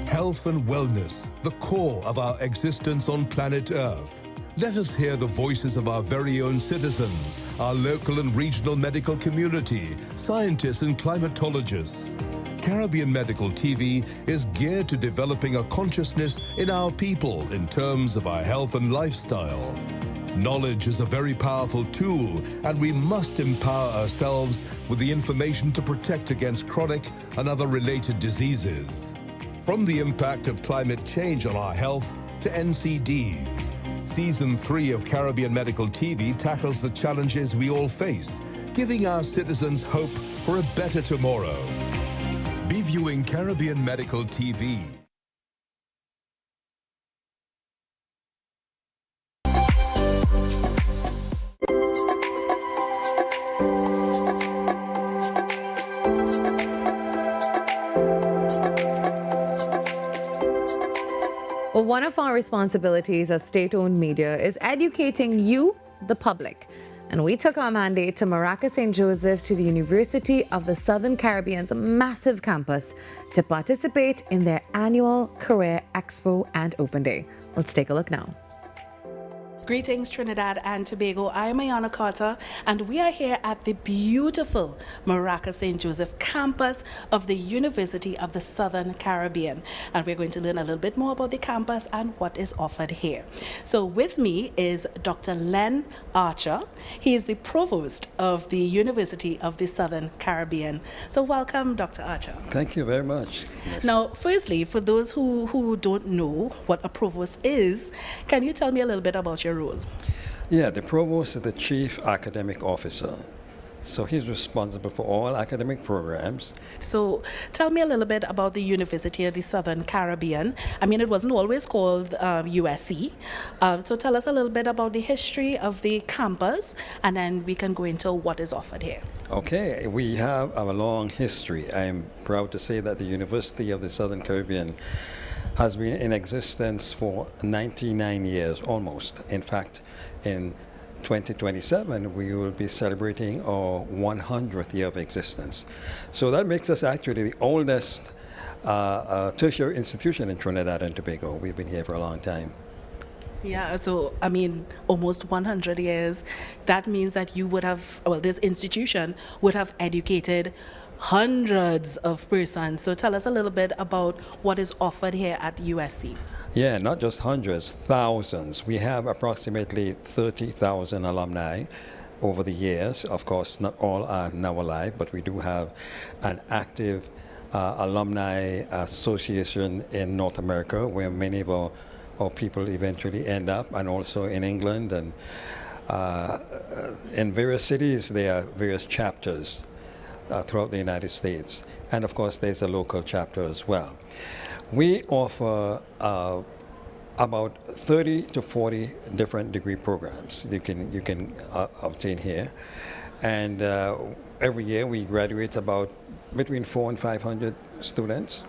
Health and wellness, the core of our existence on planet Earth. Let us hear the voices of our very own citizens, our local and regional medical community, scientists and climatologists. Caribbean Medical TV is geared to developing a consciousness in our people in terms of our health and lifestyle. Knowledge is a very powerful tool, and we must empower ourselves with the information to protect against chronic and other related diseases. From the impact of climate change on our health to NCDs, Season 3 of Caribbean Medical TV tackles the challenges we all face, giving our citizens hope for a better tomorrow. Be viewing Caribbean Medical TV. Well, one of our responsibilities as state-owned media is educating you, the public. And we took our mandate to Maracas St. Joseph to the University of the Southern Caribbean's massive campus to participate in their annual Career Expo and Open Day. Let's take a look now. Greetings, Trinidad and Tobago. I am Ayana Carter, and we are here at the beautiful Maracas St. Joseph campus of the University of the Southern Caribbean. And we're going to learn a little bit more about the campus and what is offered here. So with me is Dr. Len Archer. He is the provost of the University of the Southern Caribbean. So welcome, Dr. Archer. Thank you very much. Yes. Now, firstly, for those who don't know what a provost is, can you tell me a little bit about your role? Yeah, the provost is the chief academic officer So he's responsible for all academic programs. So tell me a little bit about the University of the Southern Caribbean. I mean, it wasn't always called USC. So tell us a little bit about the history of the campus, and then we can go into what is offered here. Okay, we have a long history. I am proud to say that the University of the Southern Caribbean has been in existence for 99 years almost. In fact, in 2027, we will be celebrating our 100th year of existence. So that makes us actually the oldest tertiary institution in Trinidad and Tobago. We've been here for a long time. Yeah, so I mean, almost 100 years. That means that you would have, well, this institution would have educated hundreds of persons. So tell us a little bit about what is offered here at USC. Yeah, not just hundreds, thousands. We have approximately 30,000 alumni over the years. Of course, not all are now alive, but we do have an active alumni association in North America where many of our people eventually end up, and also in England. And in various cities, there are various chapters throughout the United States. And of course, there's a local chapter as well. We offer about 30 to 40 different degree programs you can obtain here, and every year we graduate about between 400 and 500 students.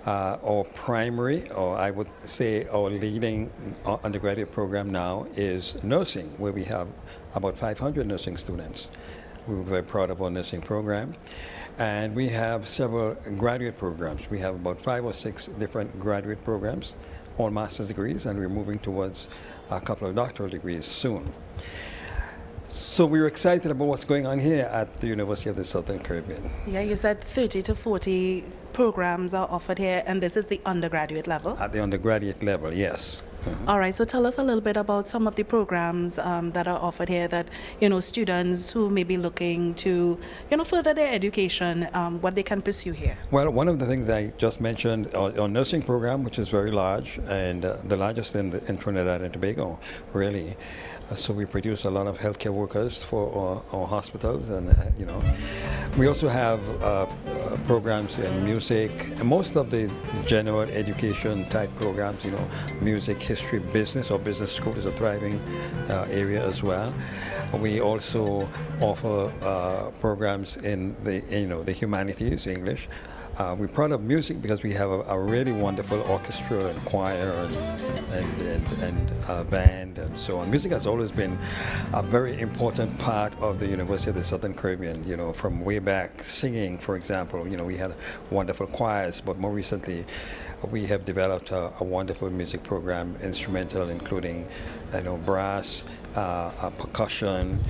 Our primary, or I would say our leading undergraduate program now is nursing, where we have about 500 nursing students. We're very proud of our nursing program. And we have several graduate programs. We have about 5 or 6 different graduate programs, all master's degrees, and we're moving towards a couple of doctoral degrees soon. So we're excited about what's going on here at the University of the Southern Caribbean. Yeah, you said 30 to 40 programs are offered here, and this is the undergraduate level? At the undergraduate level, yes. All right, so tell us a little bit about some of the programs that are offered here that, students who may be looking to, further their education, what they can pursue here. Well, one of the things I just mentioned, our nursing program, which is very large, and the largest in Trinidad and Tobago, really. So we produce a lot of healthcare workers for our hospitals, and we also have programs in music, and most of the general education type programs, music, history, business, or business school is a thriving area as well. We also offer programs in the humanities, English. We're proud of music because we have a really wonderful orchestra and choir and band and so on. Music has always been a very important part of the University of the Southern Caribbean, from way back. Singing, for example, we had wonderful choirs, but more recently we have developed a wonderful music program, instrumental, including brass, percussion.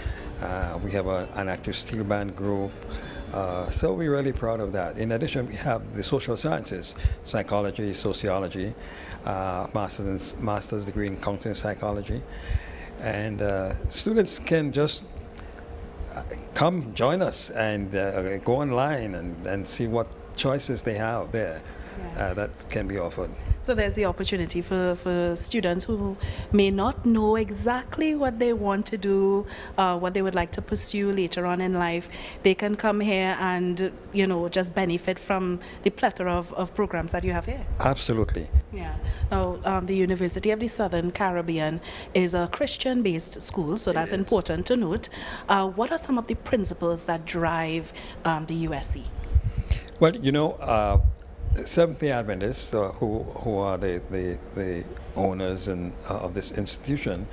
We have an active steel band group. So we're really proud of that. In addition, we have the social sciences, psychology, sociology, master's degree in counseling psychology. And students can just come join us and go online and see what choices they have there that can be offered. So there's the opportunity for students who may not know exactly what they want to do, what they would like to pursue later on in life. They can come here and, just benefit from the plethora of programs that you have here. Absolutely. Yeah. Now, the University of the Southern Caribbean is a Christian-based school, so that's important to note. What are some of the principles that drive the USC? Well, Seventh-day Adventists, who are the owners of this institution,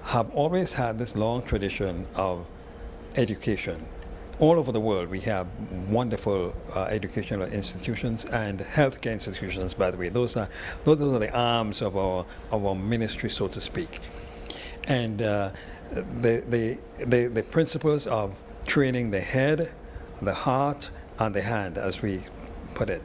have always had this long tradition of education. All over the world, we have wonderful educational institutions and healthcare institutions. By the way, those are the arms of our ministry, so to speak. And the principles of training the head, the heart, and the hand, as we put it.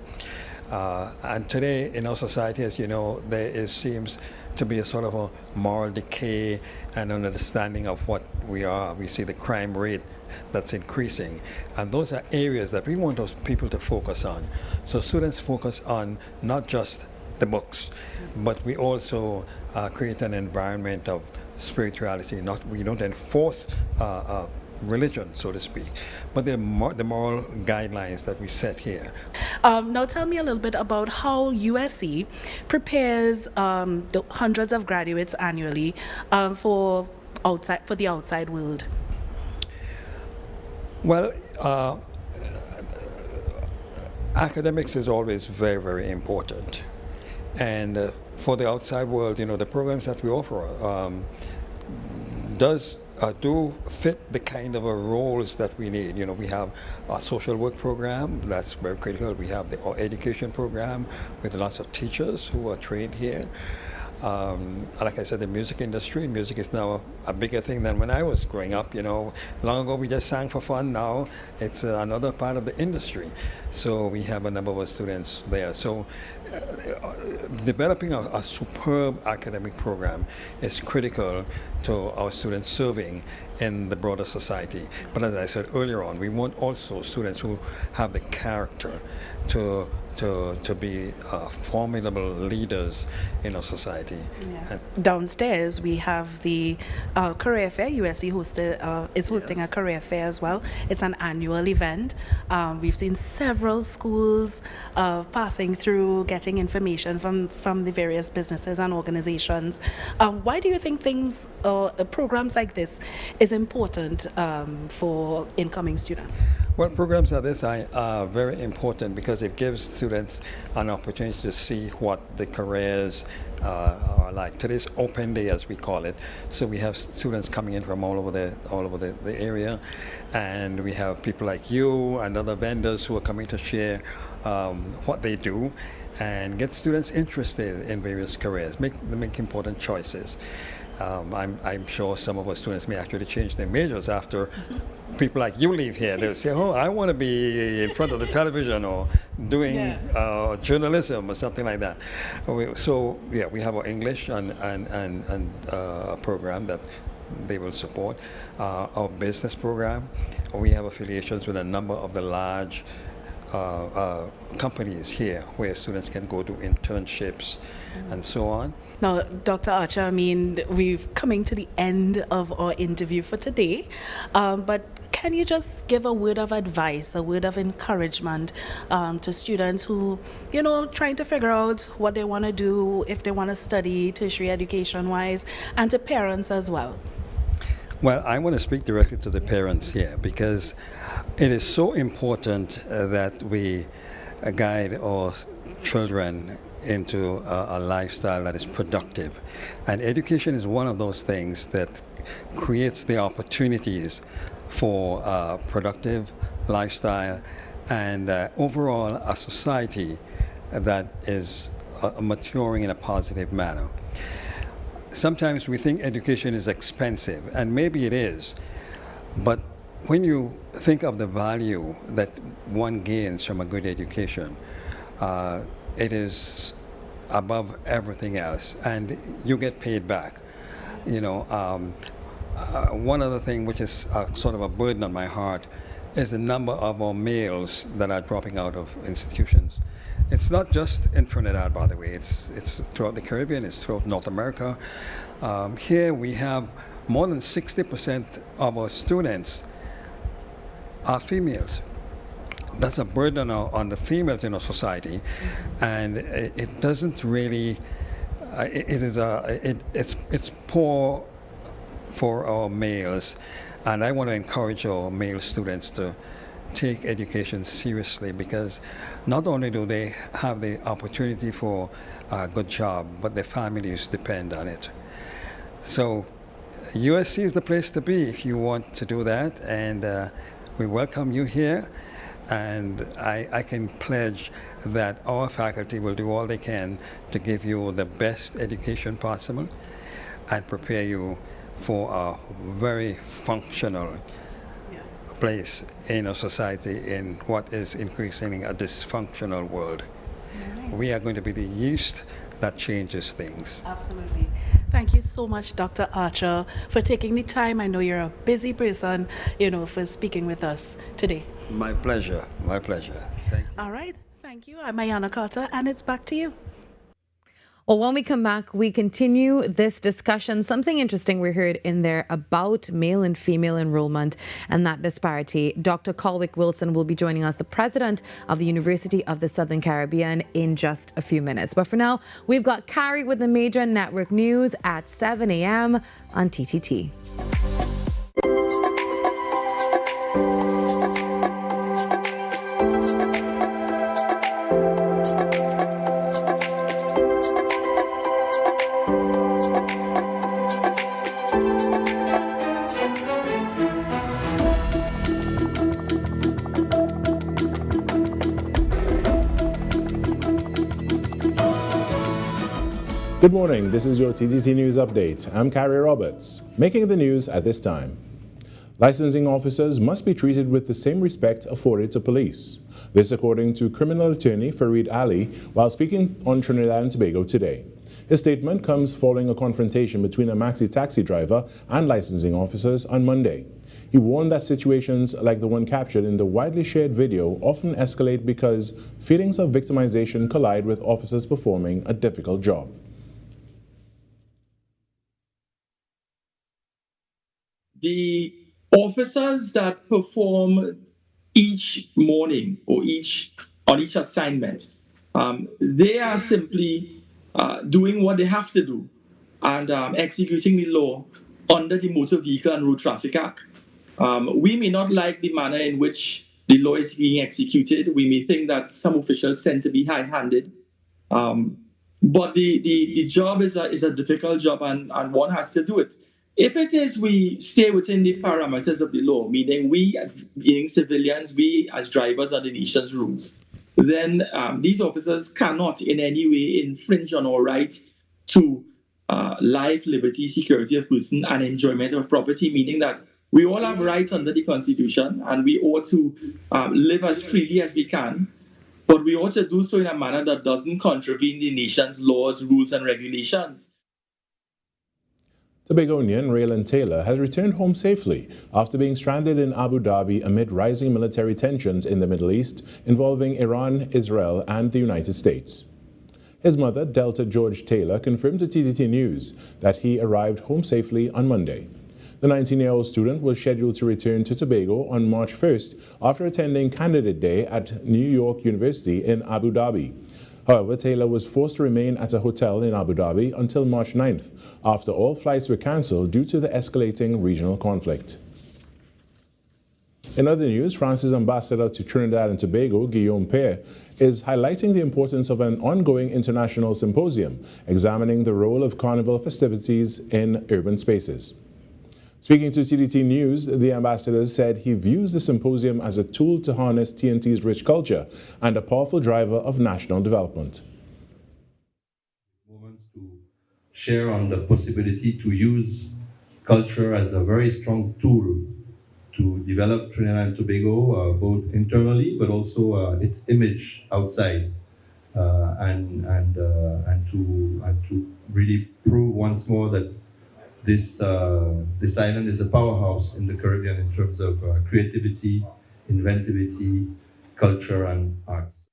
And today in our society, as you know, there seems to be a sort of a moral decay and an understanding of what we are. We see the crime rate that's increasing. And those are areas that we want those people to focus on. So students focus on not just the books, but we also create an environment of spirituality. We don't enforce religion, so to speak, but the moral guidelines that we set here. Now tell me a little bit about how USC prepares the hundreds of graduates annually for the outside world. Well, academics is always very, very important. And for the outside world, the programs that we offer do fit the kind of roles that we need. We have a social work program that's very critical. We have our education program with lots of teachers who are trained here. Like I said, the music industry, music is now a bigger thing than when I was growing up. Long ago we just sang for fun. Now it's another part of the industry. So we have a number of students there. So developing a superb academic program is critical to our students serving in the broader society. But as I said earlier on, we want also students who have the character to be formidable leaders in our society. Yeah. Downstairs we have the career fair. USC is hosting a career fair as well. It's an annual event. We've seen several schools passing through, getting information from the various businesses and organizations. Why do you think programs like this is important for incoming students? Well, programs like this are very important because it gives students an opportunity to see what the careers are like. Today's open day, as we call it. So we have students coming in from all over the area, and we have people like you and other vendors who are coming to share what they do and get students interested in various careers, make important choices. I'm sure some of our students may actually change their majors after people like you leave here. They'll say, oh, I want to be in front of the television or doing journalism or something like that. So we have our English and program that they will support. Our business program, we have affiliations with a number of the large companies here where students can go do internships and so on. Now, Dr. Archer, we're coming to the end of our interview for today, but can you just give a word of advice, a word of encouragement to students who, trying to figure out what they want to do, if they want to study tertiary education-wise, and to parents as well? Well, I want to speak directly to the parents here because it is so important that we guide our children into a lifestyle that is productive. And education is one of those things that creates the opportunities for a productive lifestyle and overall a society that is maturing in a positive manner. Sometimes we think education is expensive, and maybe it is, but when you think of the value that one gains from a good education, it is above everything else, and you get paid back. One other thing which is sort of a burden on my heart is the number of our males that are dropping out of institutions. It's not just in Trinidad, by the way. It's throughout the Caribbean. It's throughout North America. Here we have more than 60% of our students are females. That's a burden on the females in our society, and it doesn't really. It's poor for our males, and I want to encourage our male students to take education seriously because not only do they have the opportunity for a good job, but their families depend on it. So USC is the place to be if you want to do that, and we welcome you here, and I can pledge that our faculty will do all they can to give you the best education possible and prepare you for a very functional place in our society in what is increasingly a dysfunctional world. Right. We are going to be the yeast that changes things. Absolutely. Thank you so much, Dr. Archer, for taking the time. I know you're a busy person, for speaking with us today. My pleasure. My pleasure. Thank you. All right. Thank you. I'm Ayana Carter, and it's back to you. Well, when we come back, we continue this discussion. Something interesting we heard in there about male and female enrollment and that disparity. Dr. Colwick Wilson will be joining us, the president of the University of the Southern Caribbean, in just a few minutes. But for now, we've got Carrie with the major network news at 7 a.m. on TTT. Good morning, this is your TTT News Update. I'm Carrie Roberts. Making the news at this time. Licensing officers must be treated with the same respect afforded to police. This according to criminal attorney Fareed Ali while speaking on Trinidad and Tobago Today. His statement comes following a confrontation between a maxi taxi driver and licensing officers on Monday. He warned that situations like the one captured in the widely shared video often escalate because feelings of victimization collide with officers performing a difficult job. The officers that perform each morning or on each assignment, they are simply doing what they have to do and executing the law under the Motor Vehicle and Road Traffic Act. We may not like the manner in which the law is being executed. We may think that some officials tend to be high-handed. But the job is a difficult job and one has to do it. If it is we stay within the parameters of the law, meaning we, being civilians, we as drivers are the nation's rules, then these officers cannot in any way infringe on our right to life, liberty, security of person, and enjoyment of property, meaning that we all have rights under the Constitution and we ought to live as freely as we can, but we ought to do so in a manner that doesn't contravene the nation's laws, rules, and regulations. Tobagonian Raylan Taylor has returned home safely after being stranded in Abu Dhabi amid rising military tensions in the Middle East involving Iran, Israel, and the United States. His mother, Delta George Taylor, confirmed to TTT News that he arrived home safely on Monday. The 19-year-old student was scheduled to return to Tobago on March 1st after attending Candidate Day at New York University in Abu Dhabi. However, Taylor was forced to remain at a hotel in Abu Dhabi until March 9th, after all flights were cancelled due to the escalating regional conflict. In other news, France's ambassador to Trinidad and Tobago, Guillaume Pere, is highlighting the importance of an ongoing international symposium examining the role of carnival festivities in urban spaces. Speaking to TTT News, the ambassador said he views the symposium as a tool to harness TNT's rich culture and a powerful driver of national development. Share on the possibility to use culture as a very strong tool to develop Trinidad and Tobago, both internally but also its image outside, and to really prove once more that this island is a powerhouse in the Caribbean in terms of creativity, inventivity, culture, and arts.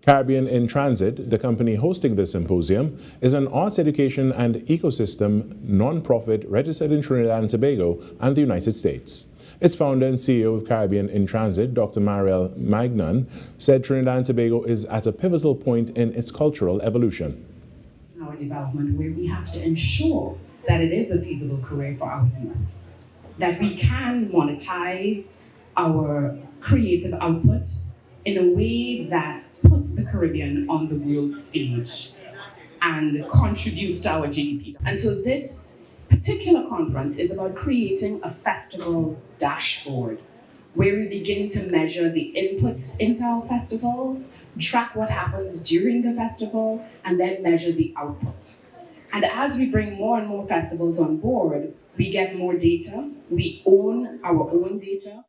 Caribbean in Transit, the company hosting the symposium, is an arts education and ecosystem non-profit registered in Trinidad and Tobago and the United States. Its founder and CEO of Caribbean in Transit, Dr. Mariel Magnan, said Trinidad and Tobago is at a pivotal point in its cultural evolution. Our development where we have to ensure that it is a feasible career for our youth, that we can monetize our creative output in a way that puts the Caribbean on the world stage and contributes to our GDP. And so this particular conference is about creating a festival dashboard where we begin to measure the inputs into our festivals, track what happens during the festival, and then measure the output. And as we bring more and more festivals on board, we get more data, we own our own data.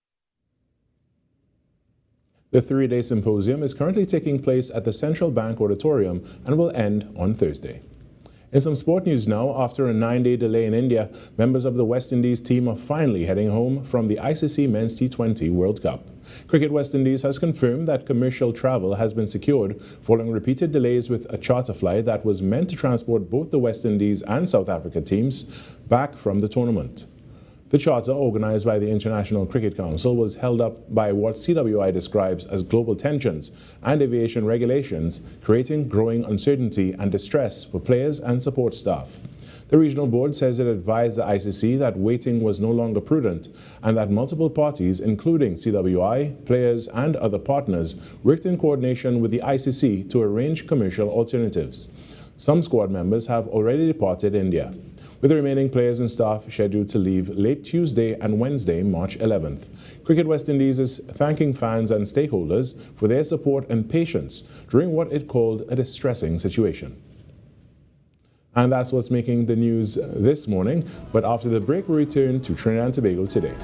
The three-day symposium is currently taking place at the Central Bank Auditorium and will end on Thursday. In some sport news now, after a 9-day delay in India, members of the West Indies team are finally heading home from the ICC Men's T20 World Cup. Cricket West Indies has confirmed that commercial travel has been secured following repeated delays with a charter flight that was meant to transport both the West Indies and South Africa teams back from the tournament. The charter, organised by the International Cricket Council, was held up by what CWI describes as global tensions and aviation regulations, creating growing uncertainty and distress for players and support staff. The regional board says it advised the ICC that waiting was no longer prudent and that multiple parties, including CWI, players and other partners, worked in coordination with the ICC to arrange commercial alternatives. Some squad members have already departed India, with the remaining players and staff scheduled to leave late Tuesday and Wednesday, March 11th. Cricket West Indies is thanking fans and stakeholders for their support and patience during what it called a distressing situation. And that's what's making the news this morning. But after the break, we return to Trinidad and Tobago Today.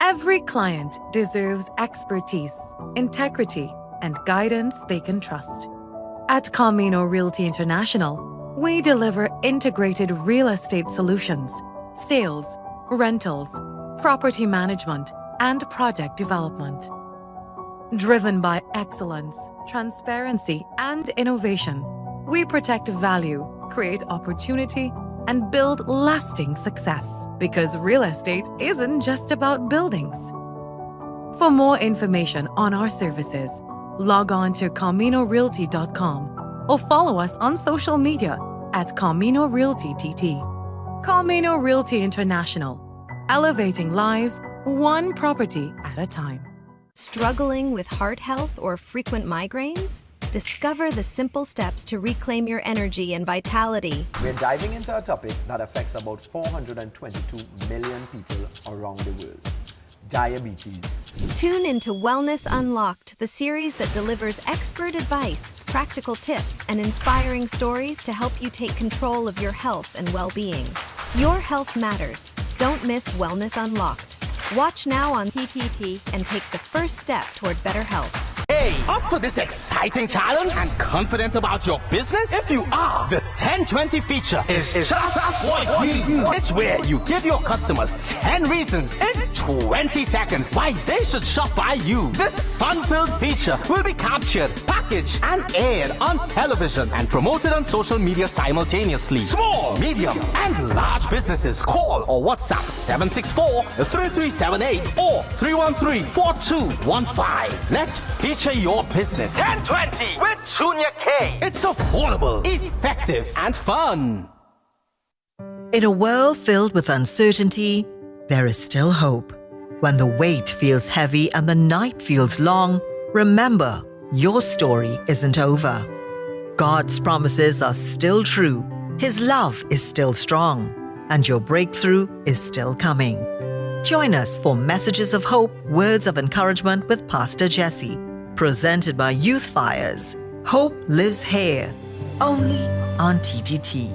Every client deserves expertise, integrity, and guidance they can trust. At Camino Realty International, we deliver integrated real estate solutions, sales, rentals, property management, and project development. Driven by excellence, transparency, and innovation, we protect value, create opportunity, and build lasting success. Because real estate isn't just about buildings. For more information on our services, log on to CaminoRealty.com or follow us on social media at Camino Realty TT. Camino Realty International, elevating lives one property at a time. Struggling with heart health or frequent migraines? Discover the simple steps to reclaim your energy and vitality. We're diving into a topic that affects about 422 million people around the world: diabetes. Tune into Wellness Unlocked, the series that delivers expert advice, practical tips, and inspiring stories to help you take control of your health and well-being. Your health matters. Don't miss Wellness Unlocked. Watch now on TTT and take the first step toward better health. Hey, up for this exciting challenge and confident about your business? If you are, the 1020 feature is just what we do. It's where you give your customers 10 reasons in 20 seconds why they should shop by you. This fun-filled feature will be captured, packaged, and aired on television and promoted on social media simultaneously. Small, medium, and large businesses call or WhatsApp 764-3378 or 313-4215. Let's feature your business. 1020 with Junior K. It's affordable, effective, and fun. In a world filled with uncertainty, there is still hope. When the weight feels heavy and the night feels long, remember, your story isn't over. God's promises are still true. His love is still strong. And your breakthrough is still coming. Join us for Messages of Hope, Words of Encouragement with Pastor Jesse. Presented by Youth Fires. Hope lives here, only on TTT.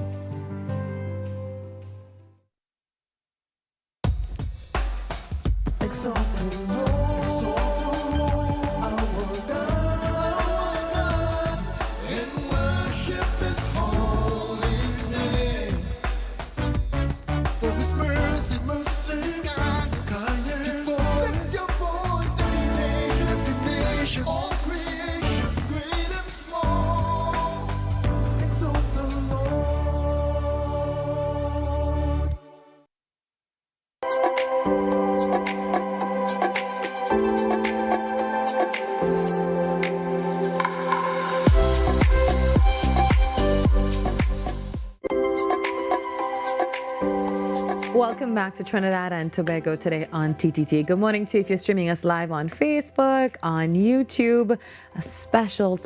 Welcome back to Trinidad and Tobago Today on TTT. Good morning to you if you're streaming us live on Facebook, on YouTube. A special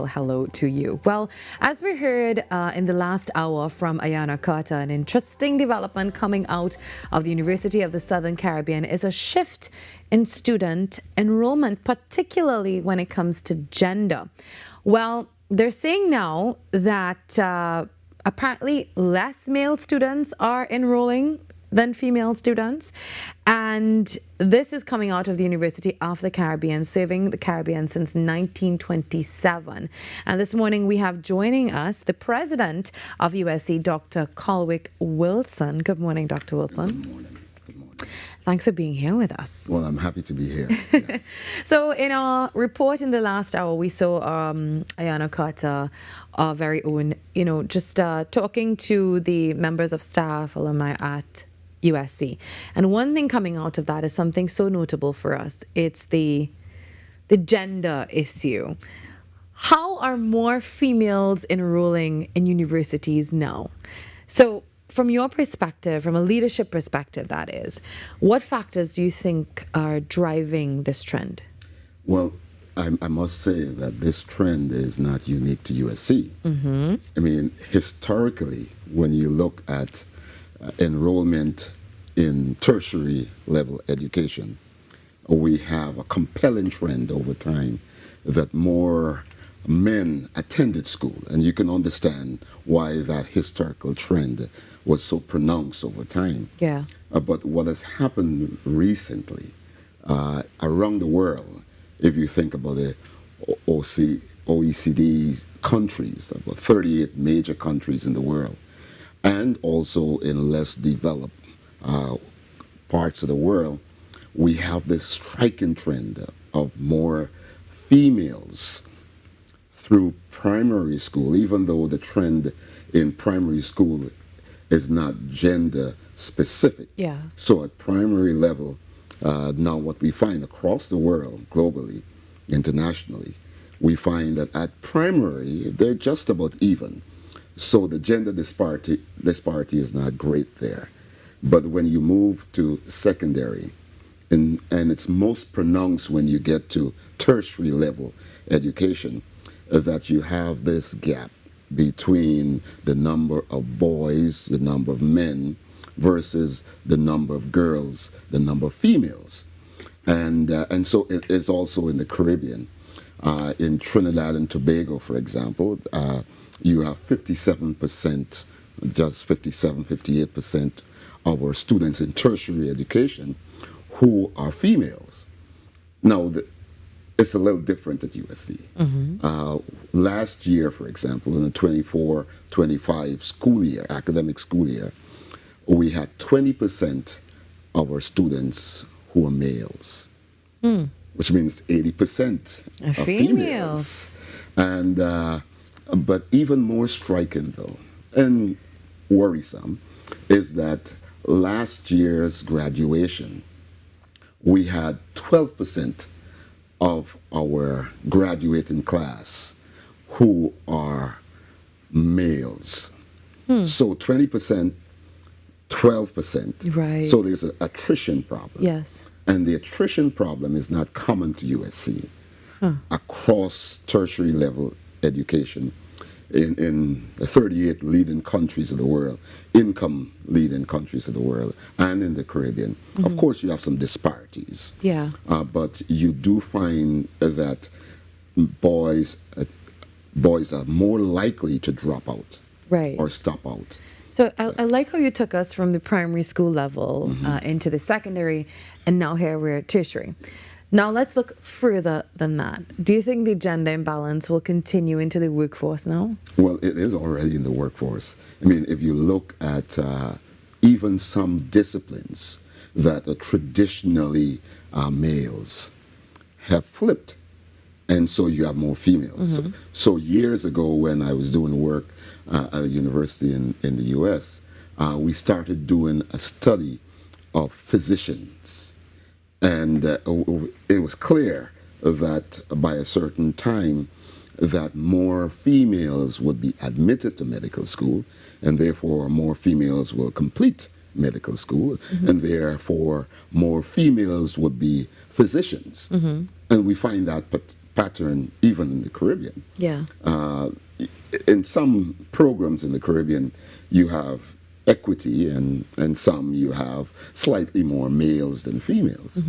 hello to you. Well, as we heard in the last hour from Ayana Carter, an interesting development coming out of the University of the Southern Caribbean is a shift in student enrollment, particularly when it comes to gender. Well, they're saying now that apparently less male students are enrolling than female students. And this is coming out of the University of the Caribbean, serving the Caribbean since 1927. And this morning we have joining us the president of USC, Dr. Colwick Wilson. Good morning, Dr. Wilson. Good morning. Good morning. Thanks for being here with us. Well, I'm happy to be here. Yes. So in our report in the last hour, we saw Ayana Carter, our very own, just talking to the members of staff, alumni at USC. And one thing coming out of that is something so notable for us. It's the gender issue. How are more females enrolling in universities now? So from your perspective, from a leadership perspective, that is, what factors do you think are driving this trend? Well, I must say that this trend is not unique to USC. Mm-hmm. I mean, historically, when you look at enrollment in tertiary level education, we have a compelling trend over time that more men attended school, and you can understand why that historical trend was so pronounced over time. Yeah. But what has happened recently around the world, if you think about the OECD countries, about 38 major countries in the world, and also in less developed parts of the world, we have this striking trend of more females through primary school, even though the trend in primary school is not gender specific. Yeah. So at primary level, now what we find across the world, globally, internationally, we find that at primary, they're just about even. So the gender disparity is not great there. But when you move to secondary, and it's most pronounced when you get to tertiary level education, that you have this gap between the number of boys, the number of men, versus the number of girls, the number of females. And so it is also in the Caribbean. In Trinidad and Tobago, for example, you have 57%, just 57, 58% of our students in tertiary education who are females. Now, it's a little different at USC. Mm-hmm. Last year, for example, in the 24-25 school year, academic school year, we had 20% of our students who were males, which means 80% are females. And but even more striking, though, and worrisome, is that last year's graduation, we had 12% of our graduating class who are males. So 20%, 12%. Right. So there's an attrition problem. Yes. And the attrition problem is not common to USC. Across tertiary level education in the 38 leading countries of the world, income leading countries of the world, and in the Caribbean. Mm-hmm. Of course, you have some disparities. Yeah. But you do find that boys are more likely to drop out, right, or stop out. So I like how you took us from the primary school level into the secondary, and now here we're at tertiary. Now let's look further than that. Do you think the gender imbalance will continue into the workforce now? Well, it is already in the workforce. I mean, if you look at even some disciplines that are traditionally males have flipped, and so you have more females. So years ago, when I was doing work at a university in the U.S., we started doing a study of physicians. And it was clear that by a certain time that more females would be admitted to medical school, and therefore more females will complete medical school, and therefore more females would be physicians. And we find that pattern even in the Caribbean. Yeah. In some programs in the Caribbean, you have equity, and some you have slightly more males than females.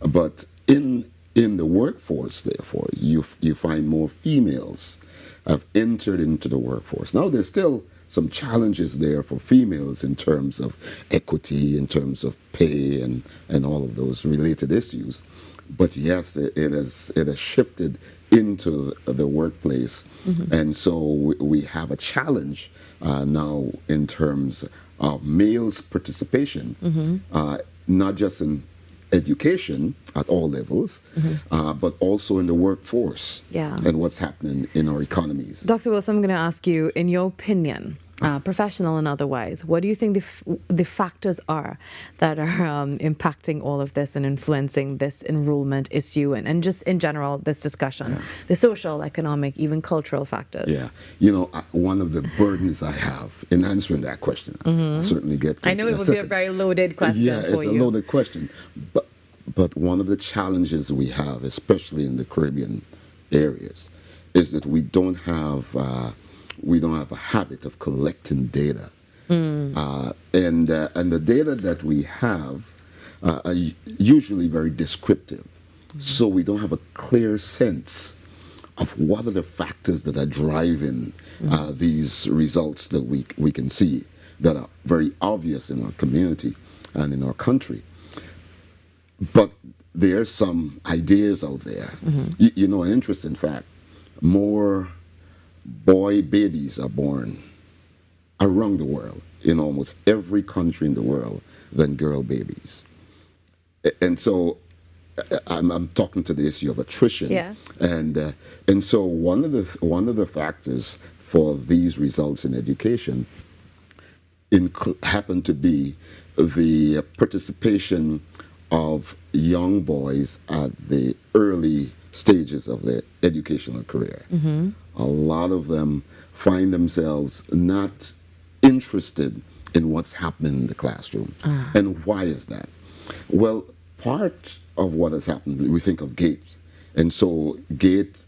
But in the workforce, therefore, you find more females have entered into the workforce. Now, there's still some challenges there for females in terms of equity, in terms of pay, and all of those related issues. But yes, it has shifted into the workplace, and so we have a challenge now in terms of males' participation, not just in education at all levels, but also in the workforce and what's happening in our economies. Dr. Wilson, I'm going to ask you, in your opinion, professional and otherwise, what do you think the factors are that are impacting all of this and influencing this enrollment issue and just in general this discussion, the social, economic, even cultural factors? Yeah, you know, one of the burdens I have in answering that question, I certainly get to I know it would be a very loaded question yeah, for you. it's a loaded question, but one of the challenges we have, especially in the Caribbean areas, is that we don't have a habit of collecting data, and the data that we have are usually very descriptive, so we don't have a clear sense of what are the factors that are driving these results that we can see that are very obvious in our community and in our country. But there are some ideas out there. You know, an interesting fact, more boy babies are born around the world, in almost every country in the world, than girl babies. And so I'm talking to the issue of attrition. Yes. And so one of the factors for these results in education happen to be the participation of young boys at the early stages of their educational career. A lot of them find themselves not interested in what's happening in the classroom. And why is that? Well, part of what has happened, we think of GATE. And so GATE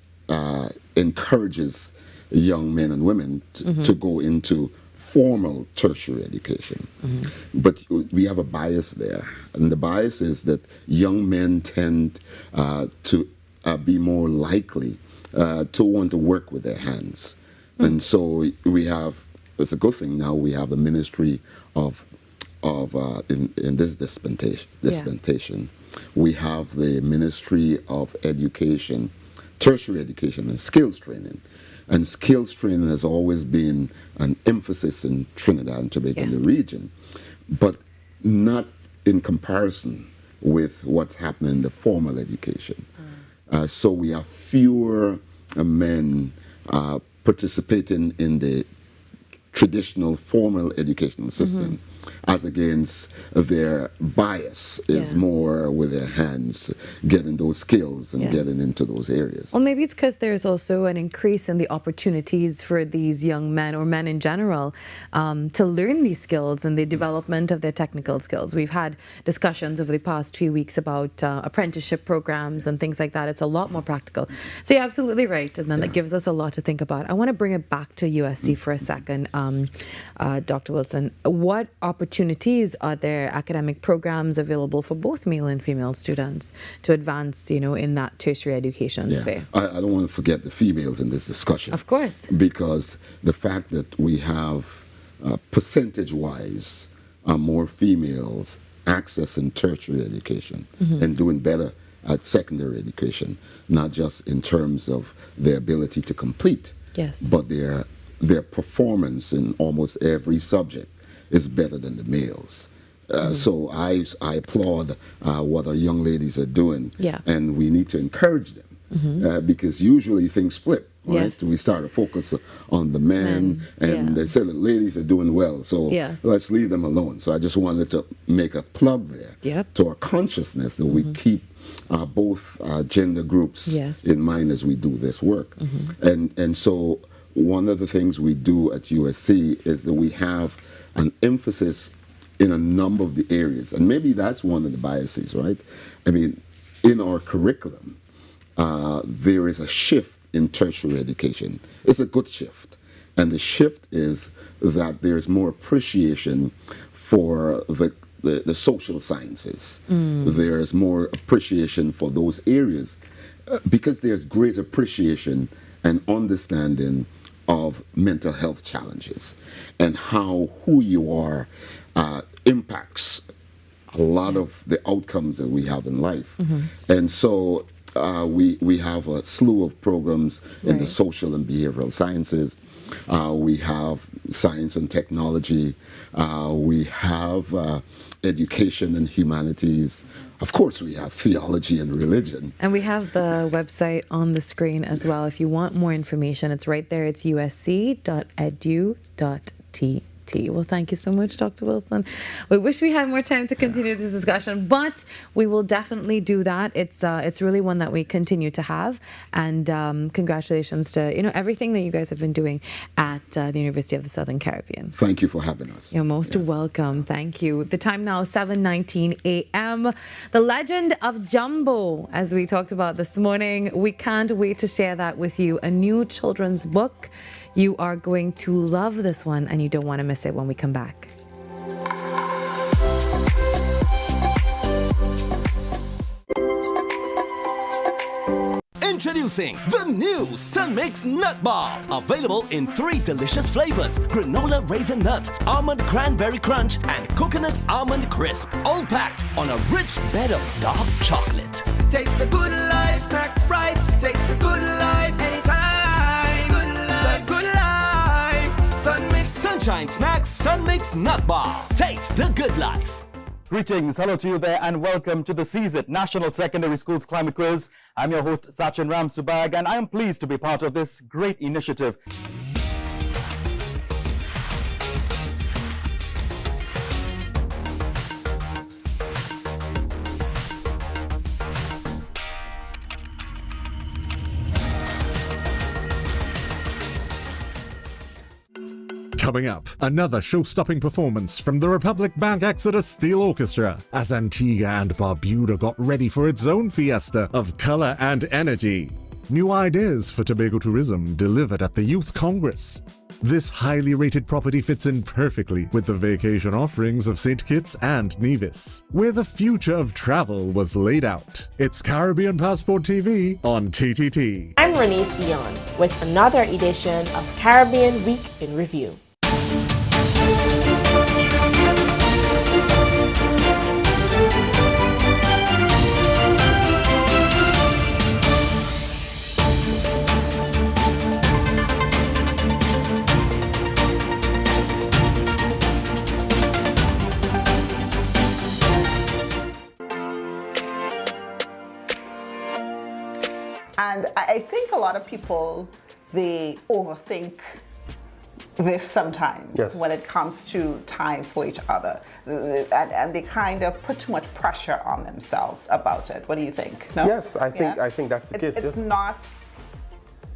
encourages young men and women to go into formal tertiary education. But we have a bias there. And the bias is that young men tend to be more likely to want to work with their hands. And so we have, it's a good thing now, we have the Ministry of in this dispensation, we have the Ministry of Education, Tertiary Education and Skills Training. And skills training has always been an emphasis in Trinidad and Tobago in the region, but not in comparison with what's happening in the formal education. So we have fewer men participating in the traditional formal educational system, as against their bias is more with their hands, getting those skills and getting into those areas. Well, maybe it's because there's also an increase in the opportunities for these young men or men in general to learn these skills and the development of their technical skills. We've had discussions over the past few weeks about apprenticeship programs and things like that. It's a lot more practical. So you're absolutely right, and then that gives us a lot to think about. I want to bring it back to USC for a second, Dr. Wilson. What opportunities are there, academic programs available for both male and female students to advance, in that tertiary education sphere? I don't want to forget the females in this discussion. Of course. Because the fact that we have, percentage-wise, more females accessing tertiary education and doing better at secondary education, not just in terms of their ability to complete, but their performance in almost every subject is better than the males. So I applaud what our young ladies are doing, and we need to encourage them because usually things flip. Right? We start to focus on the men, and they say the ladies are doing well, so let's leave them alone. So I just wanted to make a plug there to our consciousness that we keep both gender groups in mind as we do this work. And so one of the things we do at USC is that we have an emphasis in a number of the areas, and maybe that's one of the biases, right? I mean, in our curriculum, there is a shift in tertiary education. It's a good shift, and the shift is that there's more appreciation for the social sciences. There's more appreciation for those areas because there's great appreciation and understanding of mental health challenges and how who you are impacts a lot of the outcomes that we have in life. And so we have a slew of programs in the social and behavioral sciences. We have science and technology. We have education and humanities. Of course, we have theology and religion. And we have the website on the screen as well. If you want more information, it's right there. It's usc.edu.tt. Well, thank you so much, Dr. Wilson. We wish we had more time to continue this discussion, but we will definitely do that. It's really one that we continue to have. And congratulations to everything that you guys have been doing at the University of the Southern Caribbean. Thank you for having us. You're most welcome. Thank you. The time now, 7:19 a.m. The Legend of Jumbo, as we talked about this morning. We can't wait to share that with you. A new children's book. You are going to love this one, and you don't want to miss it when we come back. Introducing the new Sun Mix Nut Bar. Available in 3 delicious flavors: granola raisin nut, almond cranberry crunch, and coconut almond crisp. All packed on a rich bed of dark chocolate. Taste the good life, snack right. Taste the good life anytime. Good life. Sun Mix. Sunshine Snacks Sun Mix Nut Bar. Taste the good life. Greetings, hello to you there, and welcome to the CZIT National Secondary Schools Climate Quiz. I'm your host, Sachin Ramsubag, and I am pleased to be part of this great initiative. Coming up, another show-stopping performance from the Republic Bank Exodus Steel Orchestra as Antigua and Barbuda got ready for its own fiesta of color and energy. New ideas for Tobago tourism delivered at the Youth Congress. This highly rated property fits in perfectly with the vacation offerings of St. Kitts and Nevis, where the future of travel was laid out. It's Caribbean Passport TV on TTT. I'm Renee Sion with another edition of Caribbean Week in Review. And I think a lot of people, they overthink this sometimes when it comes to time for each other. And they kind of put too much pressure on themselves about it. What do you think? No? Yes, I think that's the case. It's not,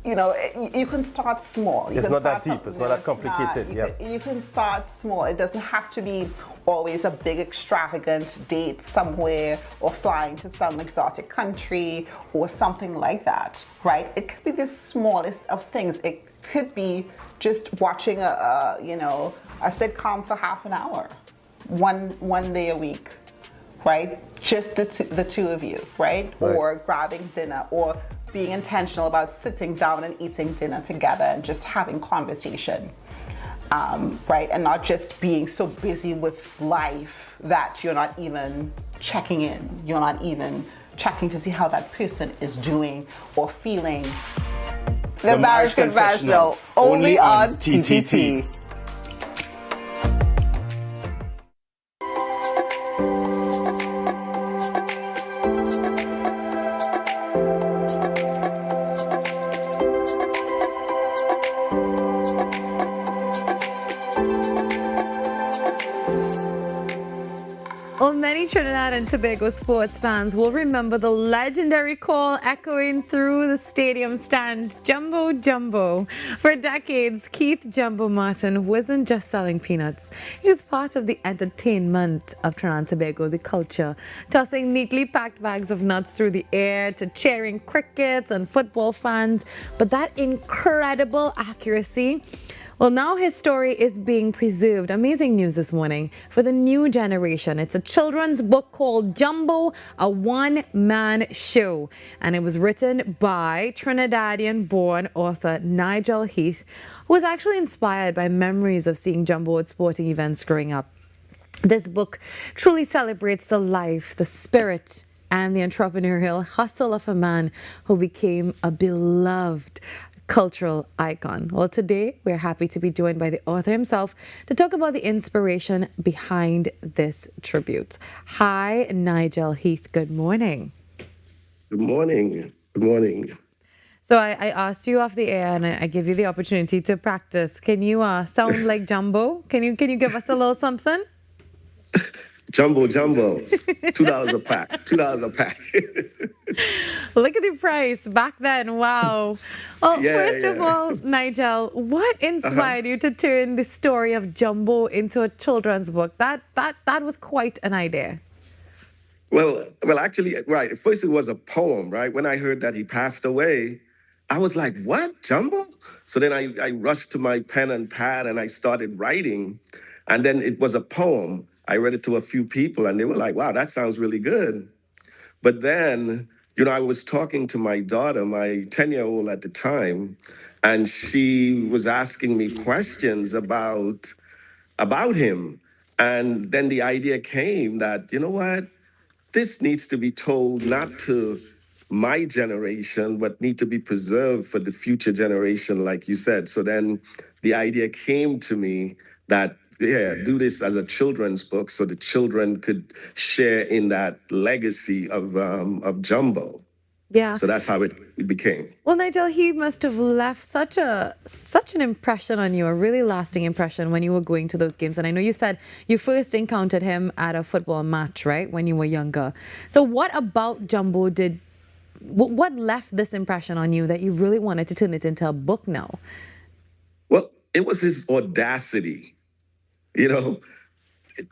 you can start small. It's not that deep. It's not that complicated. You can start small. It doesn't have to be always a big extravagant date somewhere or flying to some exotic country or something like that, right? It could be the smallest of things. It could be just watching a sitcom for half an hour, one day a week, right? Just the two of you, right? Or grabbing dinner, or being intentional about sitting down and eating dinner together and just having conversation. Right, and not just being so busy with life that you're not even checking in. You're not even checking to see how that person is doing or feeling. The Marriage Confessional, only on TTT. Well, many Trinidad and Tobago sports fans will remember the legendary call echoing through the stadium stands, Jumbo, Jumbo. For decades, Keith Jumbo Martin wasn't just selling peanuts. He was part of the entertainment of Trinidad and Tobago, the culture, tossing neatly packed bags of nuts through the air to cheering crickets and football fans. But that incredible accuracy Well, now his story is being preserved. Amazing news this morning for the new generation. It's a children's book called Jumbo, a one-man show. And it was written by Trinidadian-born author Nigel Heath, who was actually inspired by memories of seeing Jumbo at sporting events growing up. This book truly celebrates the life, the spirit, and the entrepreneurial hustle of a man who became a beloved cultural icon. Well, today we're happy to be joined by the author himself to talk about the inspiration behind this tribute. Hi, Nigel Heath. Good morning. Good morning. Good morning. So I asked you off the air, and I give you the opportunity to practice. Can you sound like Jumbo? Can you give us a little something? Jumbo, $2 a pack. $2 a pack. Look at the price back then. Wow. Well, first of all, Nigel, what inspired you to turn the story of Jumbo into a children's book? That was quite an idea. Well, actually, right. At first, it was a poem, right? When I heard that he passed away, I was like, what, Jumbo? So then I rushed to my pen and pad and I started writing. And then it was a poem. I read it to a few people and they were like, wow, that sounds really good. But then, I was talking to my daughter, my 10-year-old at the time, and she was asking me questions about him. And then the idea came that, you know what? This needs to be told not to my generation, but need to be preserved for the future generation, like you said. So then the idea came to me that, do this as a children's book so the children could share in that legacy of Jumbo. Yeah. So that's how it became. Well, Nigel, he must have left such an impression on you, a really lasting impression when you were going to those games. And I know you said you first encountered him at a football match, right, when you were younger. So what about Jumbo what left this impression on you that you really wanted to turn it into a book now? Well, it was his audacity.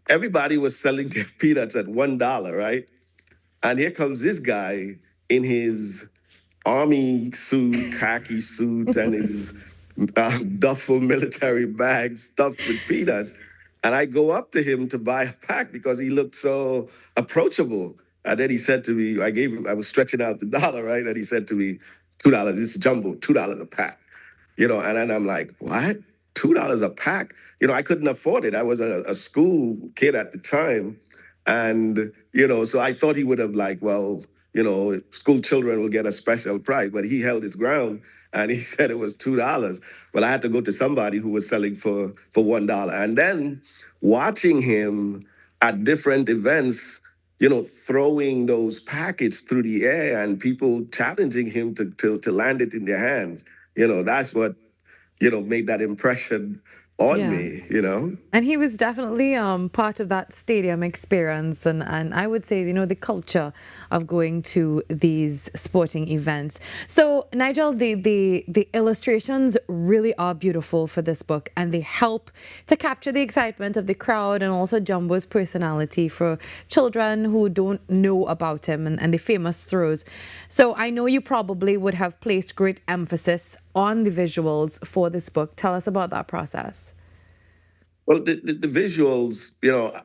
Everybody was selling their peanuts at $1, right? And here comes this guy in his army suit, khaki suit, and his duffel military bag stuffed with peanuts. And I go up to him to buy a pack because he looked so approachable. And then he said to me, I was stretching out the dollar, right? And he said to me, $2, this is Jumbo, $2 a pack. And then I'm like, what? $2 a pack? I couldn't afford it. I was a school kid at the time. And, so I thought he would have school children will get a special price, but he held his ground and he said it was $2. Well, I had to go to somebody who was selling for $1. And then watching him at different events, throwing those packets through the air and people challenging him to land it in their hands, that's what, made that impression on me, And he was definitely part of that stadium experience and I would say, the culture of going to these sporting events. So, Nigel, the illustrations really are beautiful for this book and they help to capture the excitement of the crowd and also Jumbo's personality for children who don't know about him and the famous throws. So I know you probably would have placed great emphasis on the visuals for this book. Tell us about that process. Well, the visuals,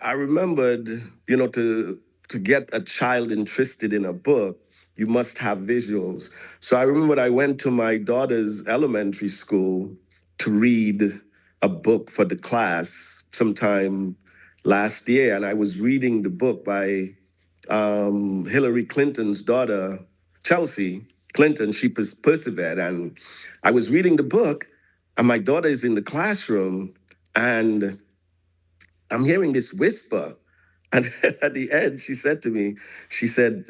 I remembered, to get a child interested in a book, you must have visuals. So I remember I went to my daughter's elementary school to read a book for the class sometime last year. And I was reading the book by Hillary Clinton's daughter, Chelsea Clinton. She persevered. And I was reading the book and my daughter is in the classroom and I'm hearing this whisper. And at the end, she said to me,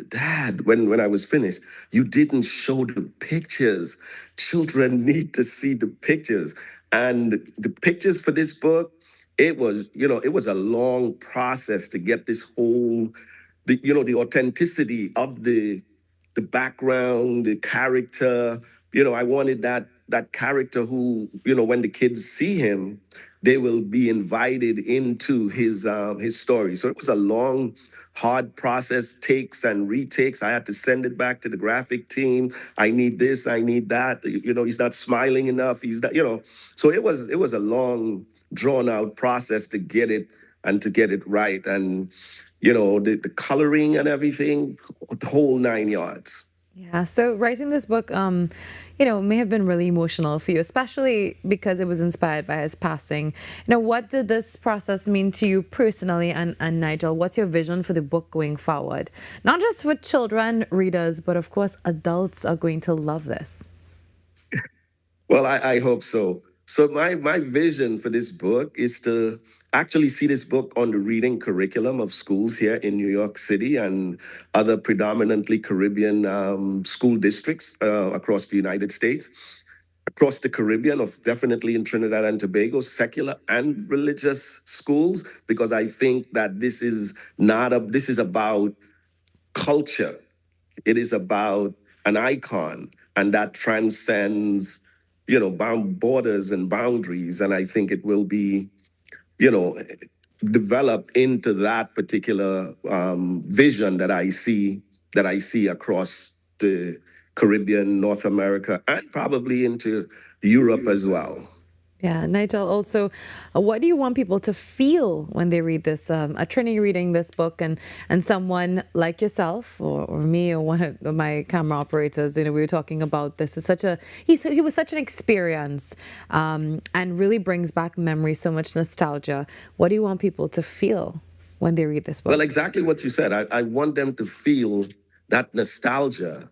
Dad, when I was finished, you didn't show the pictures. Children need to see the pictures. And the pictures for this book, it was a long process to get this whole, the authenticity of the background, the character. I wanted that that character who, when the kids see him, they will be invited into his story. So it was a long, hard process, takes and retakes. I had to send it back to the graphic team. I need this, I need that. He's not smiling enough. He's not, So it was a long, drawn out process to get it right. And, the coloring and everything, the whole 9 yards. Yeah, so writing this book, may have been really emotional for you, especially because it was inspired by his passing. What did this process mean to you personally? And Nigel, what's your vision for the book going forward? Not just for children readers, but of course, adults are going to love this. Well, I hope so. So my vision for this book is to actually see this book on the reading curriculum of schools here in New York City and other predominantly Caribbean school districts across the United States, across the Caribbean, definitely in Trinidad and Tobago, secular and religious schools, because I think that this is about culture. It is about an icon, and that transcends borders and boundaries. And I think it will be, developed into that particular vision that I see across the Caribbean, North America, and probably into Europe as well. Yeah, Nigel, also, what do you want people to feel when they read this? A Trini reading this book, and someone like yourself or me or one of my camera operators, we were talking about this. He was such an experience, and really brings back memories, so much nostalgia. What do you want people to feel when they read this book? Well, exactly what you said. I want them to feel that nostalgia.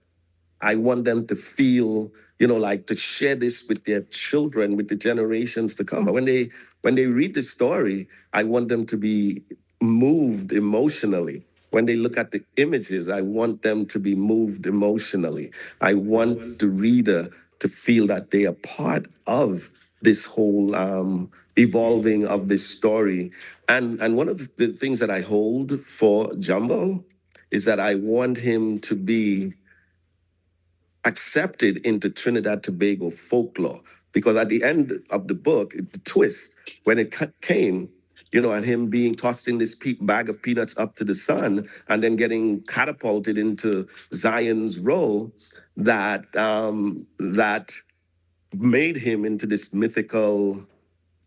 I want them to feel, to share this with their children, with the generations to come. When they read the story, I want them to be moved emotionally. When they look at the images, I want them to be moved emotionally. I want the reader to feel that they are part of this whole evolving of this story. And one of the things that I hold for Jumbo is that I want him to be accepted into Trinidad Tobago folklore, because at the end of the book, the twist, when it came, and him being tossed in this bag of peanuts up to the sun and then getting catapulted into Zion's role, that made him into this mythical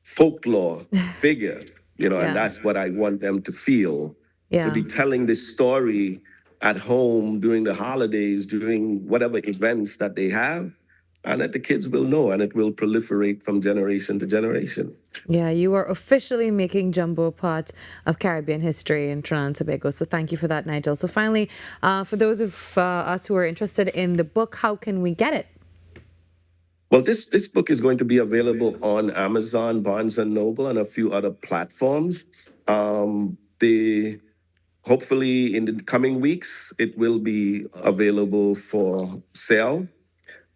folklore figure, and that's what I want them to feel. To be telling this story at home during the holidays, during whatever events that they have, and that the kids will know, and it will proliferate from generation to generation. Yeah, you are officially making Jumbo a part of Caribbean history in Trinidad and Tobago. So thank you for that, Nigel. So finally, for those of us who are interested in the book, how can we get it? Well, this book is going to be available on Amazon, Barnes & Noble, and a few other platforms. Hopefully, in the coming weeks, it will be available for sale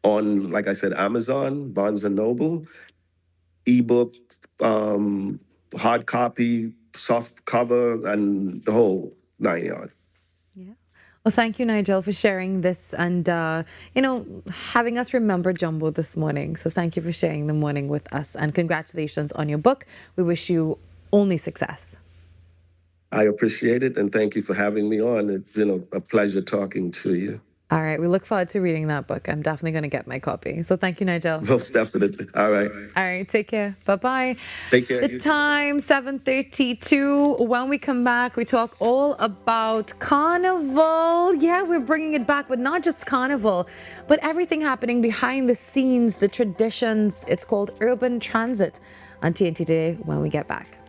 on, like I said, Amazon, Barnes & Noble, ebook, hard copy, soft cover, and the whole 9 yards. Well, thank you, Nigel, for sharing this and, having us remember Jumbo this morning. So thank you for sharing the morning with us, and congratulations on your book. We wish you only success. I appreciate it, and thank you for having me on. It's been a pleasure talking to you. All right. We look forward to reading that book. I'm definitely going to get my copy. So thank you, Nigel. Most definitely. All right. All right. Take care. Bye-bye. Take care. The time, 7:32. When we come back, we talk all about Carnival. Yeah, we're bringing it back, but not just Carnival, but everything happening behind the scenes, the traditions. It's called Urban Transit on TNT Today when we get back.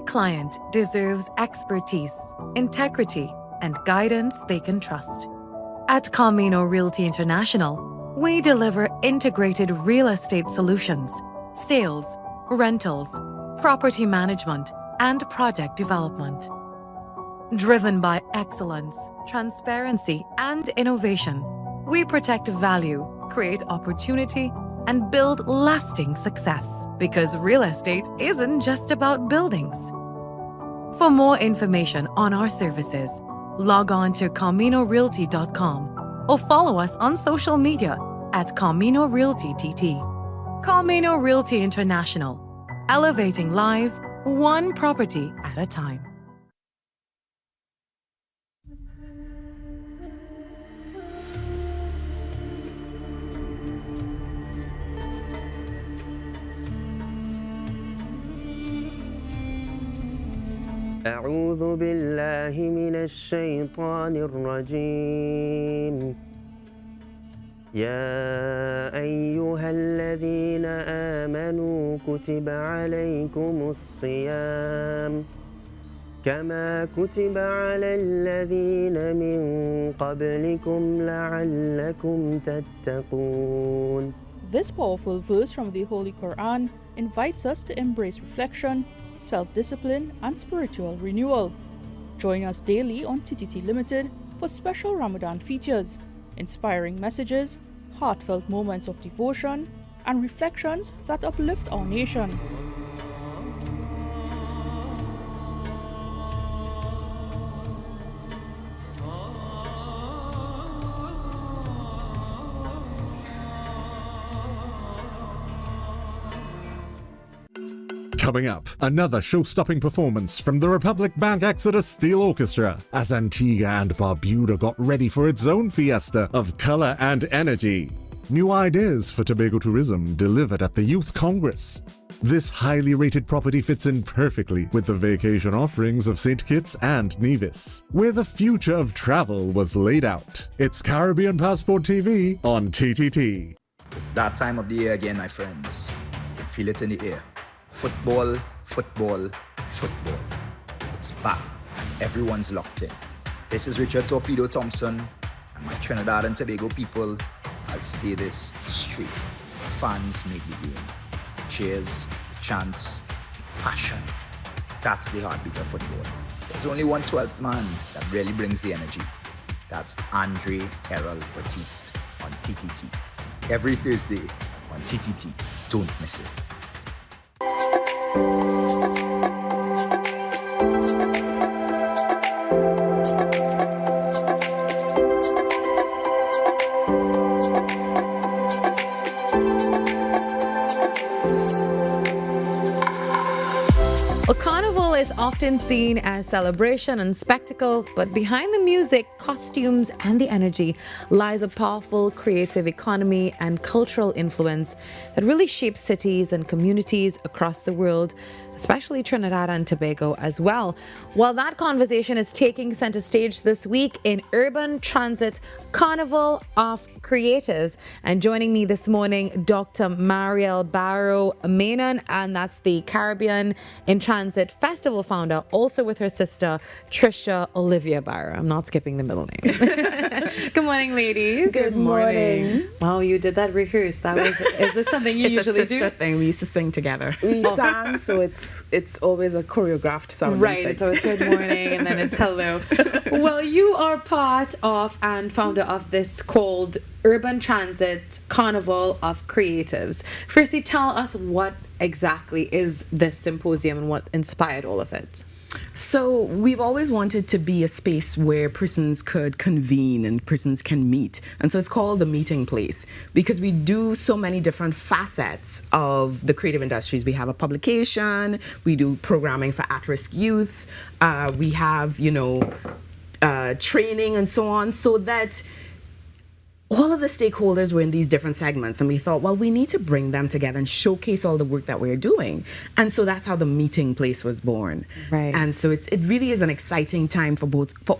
client deserves expertise, integrity, and guidance they can trust. At Camino Realty International, we deliver integrated real estate solutions, sales, rentals, property management, and project development. Driven by excellence, transparency, and innovation, we protect value, create opportunity, and build lasting success. Because real estate isn't just about buildings. For more information on our services, log on to CaminoRealty.com or follow us on social media at Camino Realty TT. Camino Realty International, elevating lives one property at a time. أعوذ بالله من الشيطان الرجيم يا أيها الذين آمنوا كتب عليكم الصيام كما كتب على الذين من قبلكم لعلكم تتقون. This powerful verse from the Holy Quran invites us to embrace reflection, self-discipline, and spiritual renewal. Join us daily on TTT Limited for special Ramadan features, inspiring messages, heartfelt moments of devotion, and reflections that uplift our nation. Coming up, another show-stopping performance from the Republic Bank Exodus Steel Orchestra as Antigua and Barbuda got ready for its own fiesta of color and energy. New ideas for Tobago tourism delivered at the Youth Congress. This highly rated property fits in perfectly with the vacation offerings of St. Kitts and Nevis, where the future of travel was laid out. It's Caribbean Passport TV on TTT. It's that time of the year again, my friends. You can feel it in the air. Football, football, football. It's back and everyone's locked in. This is Richard Torpedo Thompson and my Trinidad and Tobago people. I'll stay this straight. Fans make the game. Cheers, chants, passion. That's the heartbeat of football. There's only one 12th man that really brings the energy. That's Andre Errol Batiste on TTT. Every Thursday on TTT. Don't miss it. A carnival is often seen as celebration and spectacle, but behind the music, costumes, and the energy lies a powerful creative economy and cultural influence that really shapes cities and communities across the world, especially Trinidad and Tobago as well. Well, that conversation is taking center stage this week in Urban Transit Carnival of Creatives. And joining me this morning, Dr. Mariel Barrow Mainan, and that's the Caribbean in Transit Festival founder, also with her sister, Trisha Olivia Barrow. I'm not skipping the middle name. Good morning, ladies. Good morning. Wow, you did that rehearse. That was, is this something you usually It's a sister thing. We used to sing together. We sang, so it's always a choreographed sound. Right, it's always good morning and then it's hello. Well, you are part of and founder of this called Urban Transit Carnival of Creatives. Firstly, tell us what exactly is this symposium and what inspired all of it. So we've always wanted to be a space where persons could convene and persons can meet. And so it's called the meeting place because we do so many different facets of the creative industries. We have a publication, we do programming for at-risk youth, we have, training and so on, so that all of the stakeholders were in these different segments, and we thought, well, we need to bring them together and showcase all the work that we're doing. And so that's how the meeting place was born. Right. And so it really is an exciting time for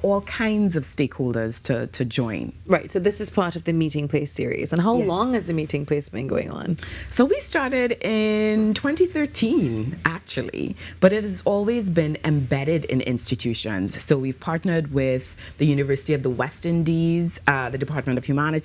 all kinds of stakeholders to join. Right, so this is part of the Meeting Place series. And how long has the Meeting Place been going on? So we started in 2013, actually, but it has always been embedded in institutions. So we've partnered with the University of the West Indies, the Department of Humanities.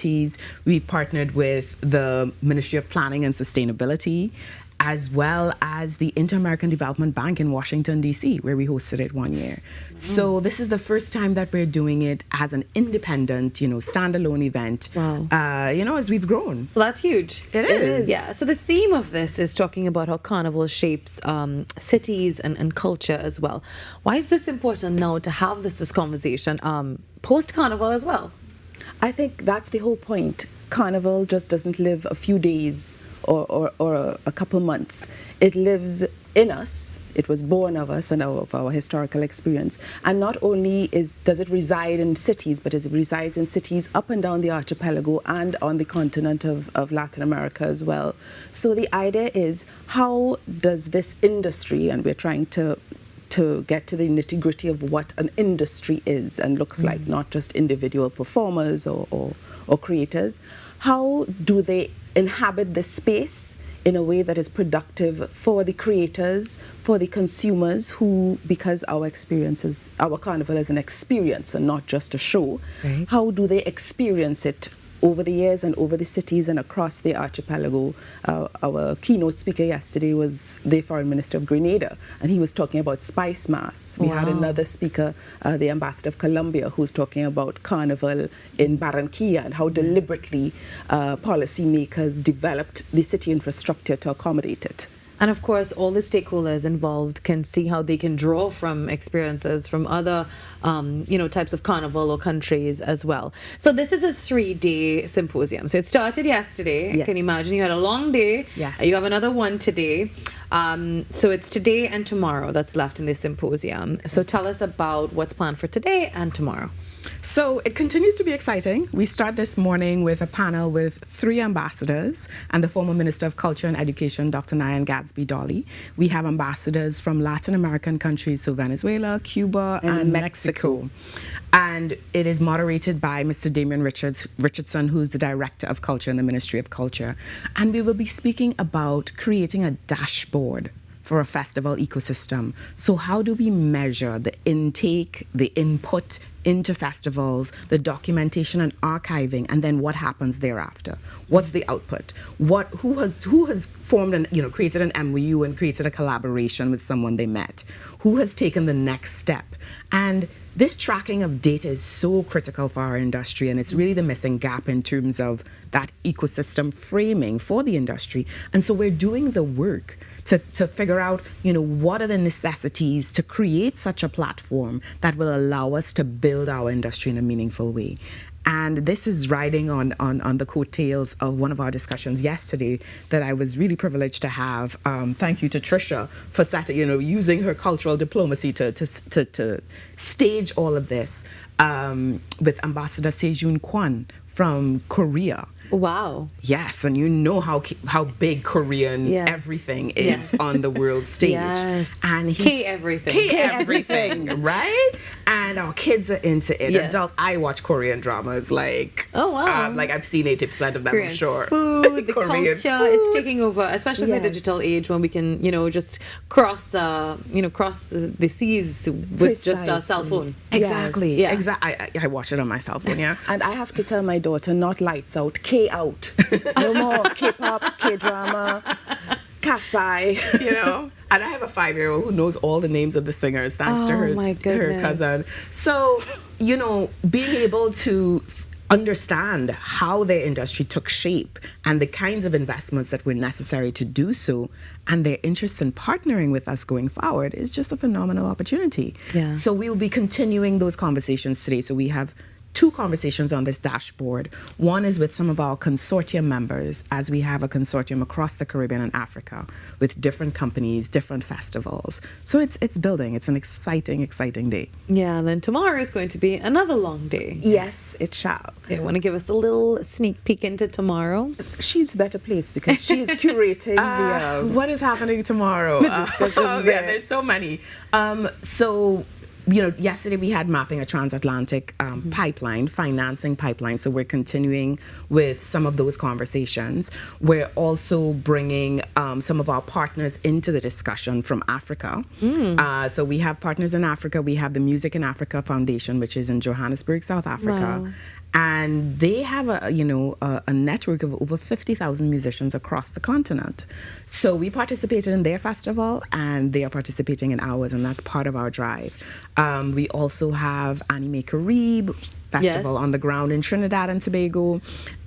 We've partnered with the Ministry of Planning and Sustainability, as well as the Inter-American Development Bank in Washington, D.C., where we hosted it one year. So this is the first time that we're doing it as an independent, standalone event, as we've grown. So that's huge. It is. Yeah, so the theme of this is talking about how Carnival shapes cities and culture as well. Why is this important now to have this conversation post-Carnival as well? I think that's the whole point. Carnival just doesn't live a few days or a couple months. It lives in us. It was born of us and of our historical experience. And not only does it reside in cities, but it resides in cities up and down the archipelago and on the continent of Latin America as well. So the idea is, how does this industry, and we're trying to get to the nitty-gritty of what an industry is and looks like, not just individual performers or creators. How do they inhabit this space in a way that is productive for the creators, for the consumers who, because our Carnival is an experience and not just a show, how do they experience it over the years and over the cities and across the archipelago? Our keynote speaker yesterday was the Foreign Minister of Grenada, and he was talking about Spice Mass. We had another speaker, the Ambassador of Colombia, who's talking about Carnival in Barranquilla and how deliberately policymakers developed the city infrastructure to accommodate it. And of course, all the stakeholders involved can see how they can draw from experiences from other, types of carnival or countries as well. So this is a 3-day symposium. So it started yesterday. Yes. Can you imagine? You had a long day. Yes. You have another one today. So it's today and tomorrow that's left in this symposium. So tell us about what's planned for today and tomorrow. So it continues to be exciting. We start this morning with a panel with 3 ambassadors and the former Minister of Culture and Education, Dr. Nyan Gadsby-Dolly. We have ambassadors from Latin American countries, so Venezuela, Cuba, and Mexico. And it is moderated by Mr. Damien Richardson, who's the Director of Culture in the Ministry of Culture. And we will be speaking about creating a dashboard for a festival ecosystem. So how do we measure the intake, the input into festivals, the documentation and archiving, and then what happens thereafter? What's the output? Who has formed and created an MOU and created a collaboration with someone they met? Who has taken the next step? And this tracking of data is so critical for our industry, and it's really the missing gap in terms of that ecosystem framing for the industry. And so we're doing the work to figure out, what are the necessities to create such a platform that will allow us to build our industry in a meaningful way. And this is riding on the coattails of one of our discussions yesterday that I was really privileged to have. Thank you to Trisha for using her cultural diplomacy to stage all of this with Ambassador Sejun Kwan from Korea. Wow. Yes, and you know how big Korean everything is on the world stage. Yes. And K-everything. K-everything, right? And our kids are into it. Yes. Adults, I watch Korean dramas oh wow. I've seen 80% of them, Korean I'm sure. Food, the Korean culture, food. it's taking over, especially in the digital age when we can, just cross the seas with just a cell phone. Exactly. Yeah. Exactly. I watch it on my cell phone, yeah. And I have to tell my daughter, not lights out, K out. No more K-pop, K-drama, cat's eye. And I have a 5-year-old who knows all the names of the singers thanks to her cousin. So, being able to understand how their industry took shape and the kinds of investments that were necessary to do so, and their interest in partnering with us going forward is just a phenomenal opportunity. Yeah. So we will be continuing those conversations today. So we have two conversations on this dashboard. One is with some of our consortium members, as we have a consortium across the Caribbean and Africa with different companies, different festivals. So it's building. It's an exciting day. Yeah, and then tomorrow is going to be another long day. Yes, it shall. You want to give us a little sneak peek into tomorrow? She's better placed because she's curating what is happening tomorrow? There's so many. Yesterday we had mapping a transatlantic pipeline, financing pipeline. So we're continuing with some of those conversations. We're also bringing some of our partners into the discussion from Africa. So we have partners in Africa. We have the Music in Africa Foundation, which is in Johannesburg, South Africa. Wow. And they have a network of over 50,000 musicians across the continent. So we participated in their festival, and they are participating in ours, and that's part of our drive. We also have Anime Carib Festival on the ground in Trinidad and Tobago.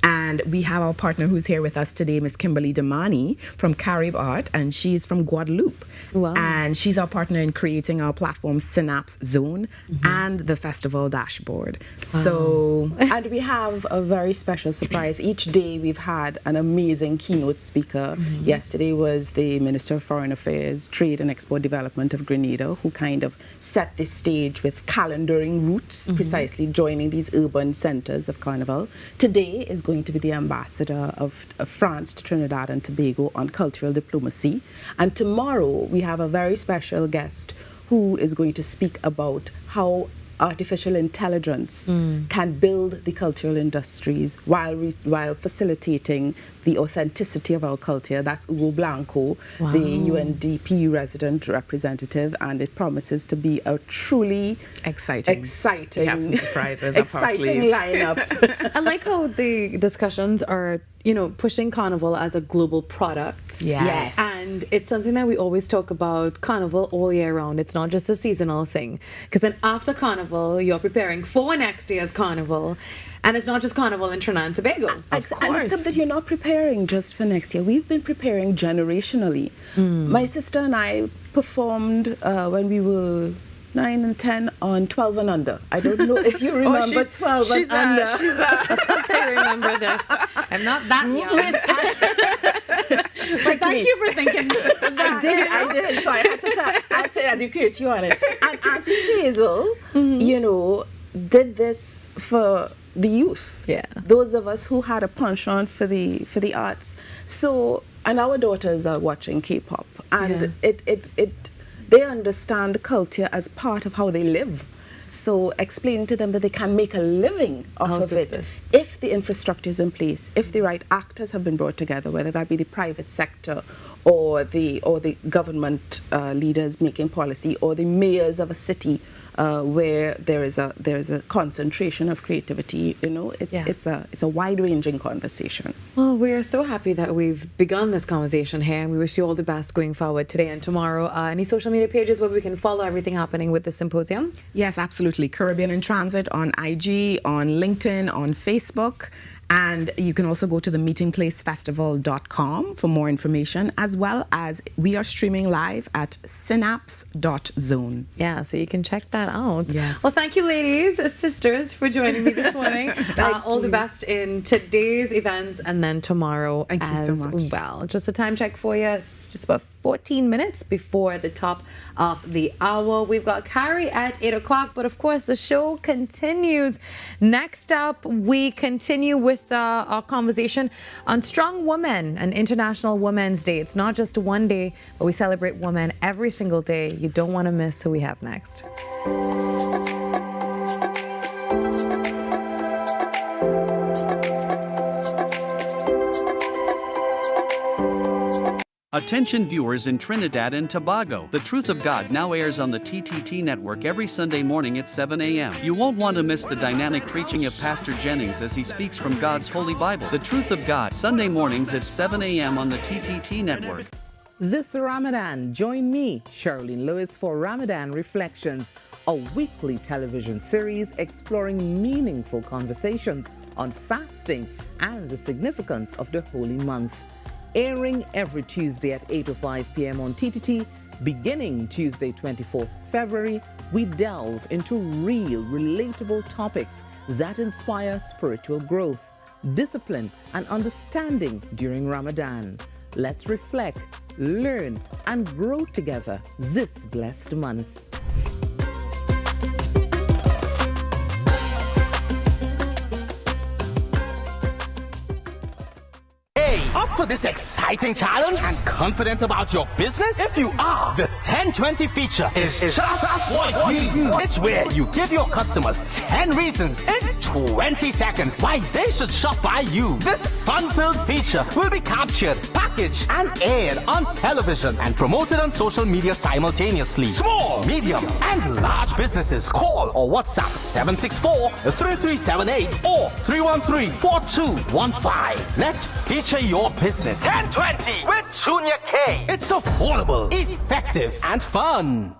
And we have our partner who's here with us today, Miss Kimberly Damani from Carib Art, and she's from Guadeloupe. Wow. And she's our partner in creating our platform Synapse Zone and the festival dashboard. Wow. So, and we have a very special surprise. Each day we've had an amazing keynote speaker. Yesterday was the Minister of Foreign Affairs, Trade and Export Development of Grenada, who kind of set the stage with calendaring routes, precisely joining these urban centers of Carnival. Today is going to be the ambassador of France to Trinidad and Tobago on cultural diplomacy. And tomorrow we have a very special guest who is going to speak about how artificial intelligence can build the cultural industries while facilitating the authenticity of our culture. That's Hugo Blanco, the UNDP resident representative, and it promises to be a truly exciting. We have some surprises up our sleeve. Lineup. I like how the discussions are, pushing Carnival as a global product. Yes. And it's something that we always talk about, Carnival all year round. It's not just a seasonal thing. Because then after Carnival, you're preparing for next year's Carnival. And it's not just Carnival in Trinidad and Tobago. Of course. And except that you're not preparing just for next year. We've been preparing generationally. My sister and I performed when we were 9 and 10 on 12 and under. I don't know if you remember 12 and under. Of course I remember this. I'm not that young. But thank you for thinking I did. So I had to educate you on it. And Auntie Hazel, did this for the youth. Yeah. Those of us who had a penchant for the arts. So, and our daughters are watching K-pop, and they understand culture as part of how they live. So explaining to them that they can make a living off of it if the infrastructure is in place, if the right actors have been brought together, whether that be the private sector or the government leaders making policy, or the mayors of a city where there is a concentration of creativity. It's a wide-ranging conversation. Well, we are so happy that we've begun this conversation here, and we wish you all the best going forward today and tomorrow. Any social media pages where we can follow everything happening with the symposium? Yes, absolutely. Caribbean in Transit on IG, on LinkedIn, on Facebook. And you can also go to the meetingplacefestival.com for more information, as well as we are streaming live at synapse.zone. Yeah, so you can check that out. Yes. Well, thank you, ladies, sisters, for joining me this morning. All the best in today's events and then tomorrow as well. Just a time check for you. It's just about 14 minutes before the top of the hour. We've got Carrie at 8 o'clock, but of course the show continues. Next up, we continue with our conversation on Strong Women and International Women's Day. It's not just one day, but we celebrate women every single day. You don't want to miss who we have next. Attention viewers in Trinidad and Tobago. The Truth of God now airs on the TTT network every Sunday morning at 7 a.m. You won't want to miss the dynamic preaching of Pastor Jennings as he speaks from God's Holy Bible. The Truth of God, Sunday mornings at 7 a.m. on the TTT network. This Ramadan, join me, Sherilyn Lewis, for Ramadan Reflections, a weekly television series exploring meaningful conversations on fasting and the significance of the holy month. Airing every Tuesday at 8:05 p.m. on TTT, beginning Tuesday 24th February, we delve into real, relatable topics that inspire spiritual growth, discipline, and understanding during Ramadan. Let's reflect, learn, and grow together this blessed month. Up for this exciting challenge and confident about your business? If you are, the 1020 feature is just what we do. It's where you give your customers 10 reasons in 20 seconds why they should shop by you. This fun-filled feature will be captured, packaged, and aired on television and promoted on social media simultaneously. Small, medium, and large businesses call or WhatsApp 764-3378 or 313-4215. Let's feature your business. 1020 with Junior K. It's affordable, effective, and fun.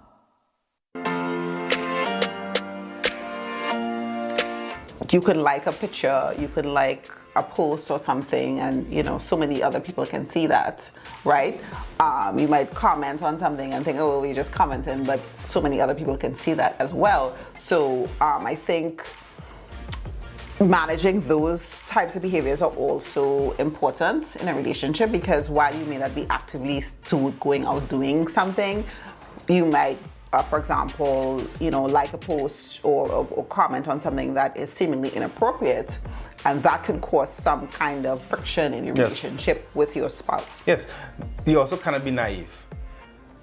You could like a picture, you could like a post or something, and so many other people can see that, right? You might comment on something and think, oh, we just commented, but so many other people can see that as well. So I think managing those types of behaviors are also important in a relationship, because while you may not be actively going out doing something, you might, for example, like a post or comment on something that is seemingly inappropriate, and that can cause some kind of friction in your relationship with your spouse. Yes, you also cannot be naive.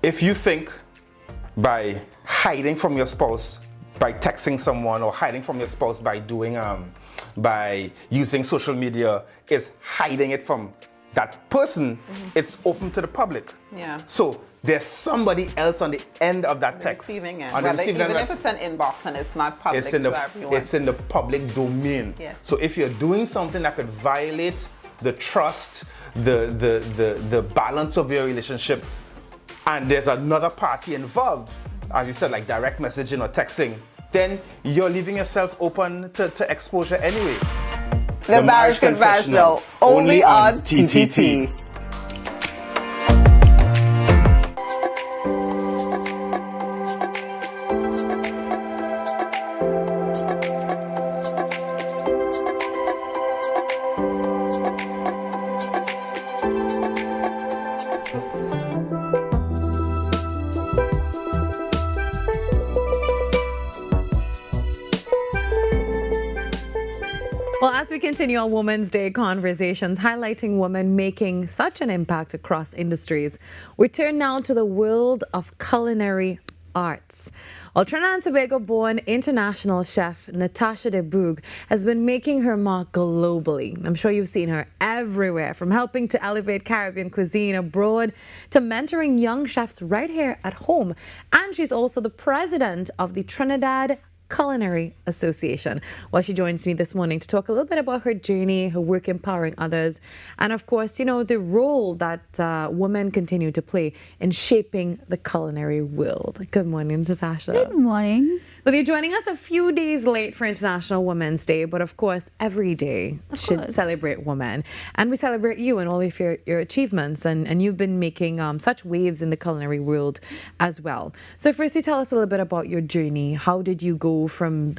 If you think by hiding from your spouse, by texting someone, or hiding from your spouse by doing by using social media, is hiding it from that person, it's open to the public. Yeah. So there's somebody else on the end of that text. Receiving it. Even if it's an inbox and it's not public to everyone. It's in the public domain. Yes. So if you're doing something that could violate the trust, the balance of your relationship, and there's another party involved, as you said, like direct messaging or texting, then you're leaving yourself open to exposure anyway. The Marriage Confessional, only on TTT. Well, as we continue our Women's Day conversations highlighting women making such an impact across industries, we turn now to the world of culinary arts. Well, Trinidad and Tobago born international chef Natasha de Boog has been making her mark globally. I'm sure you've seen her everywhere, from helping to elevate Caribbean cuisine abroad to mentoring young chefs right here at home. And she's also the president of the Trinidad Culinary Association. Well, she joins me this morning to talk a little bit about her journey, her work empowering others, and of course, the role that women continue to play in shaping the culinary world. Good morning, Natasha. Good morning. Well, you're joining us a few days late for International Women's Day, but of course, every day should celebrate women. And we celebrate you and all of your achievements, and you've been making such waves in the culinary world as well. So firstly, tell us a little bit about your journey. How did you go from,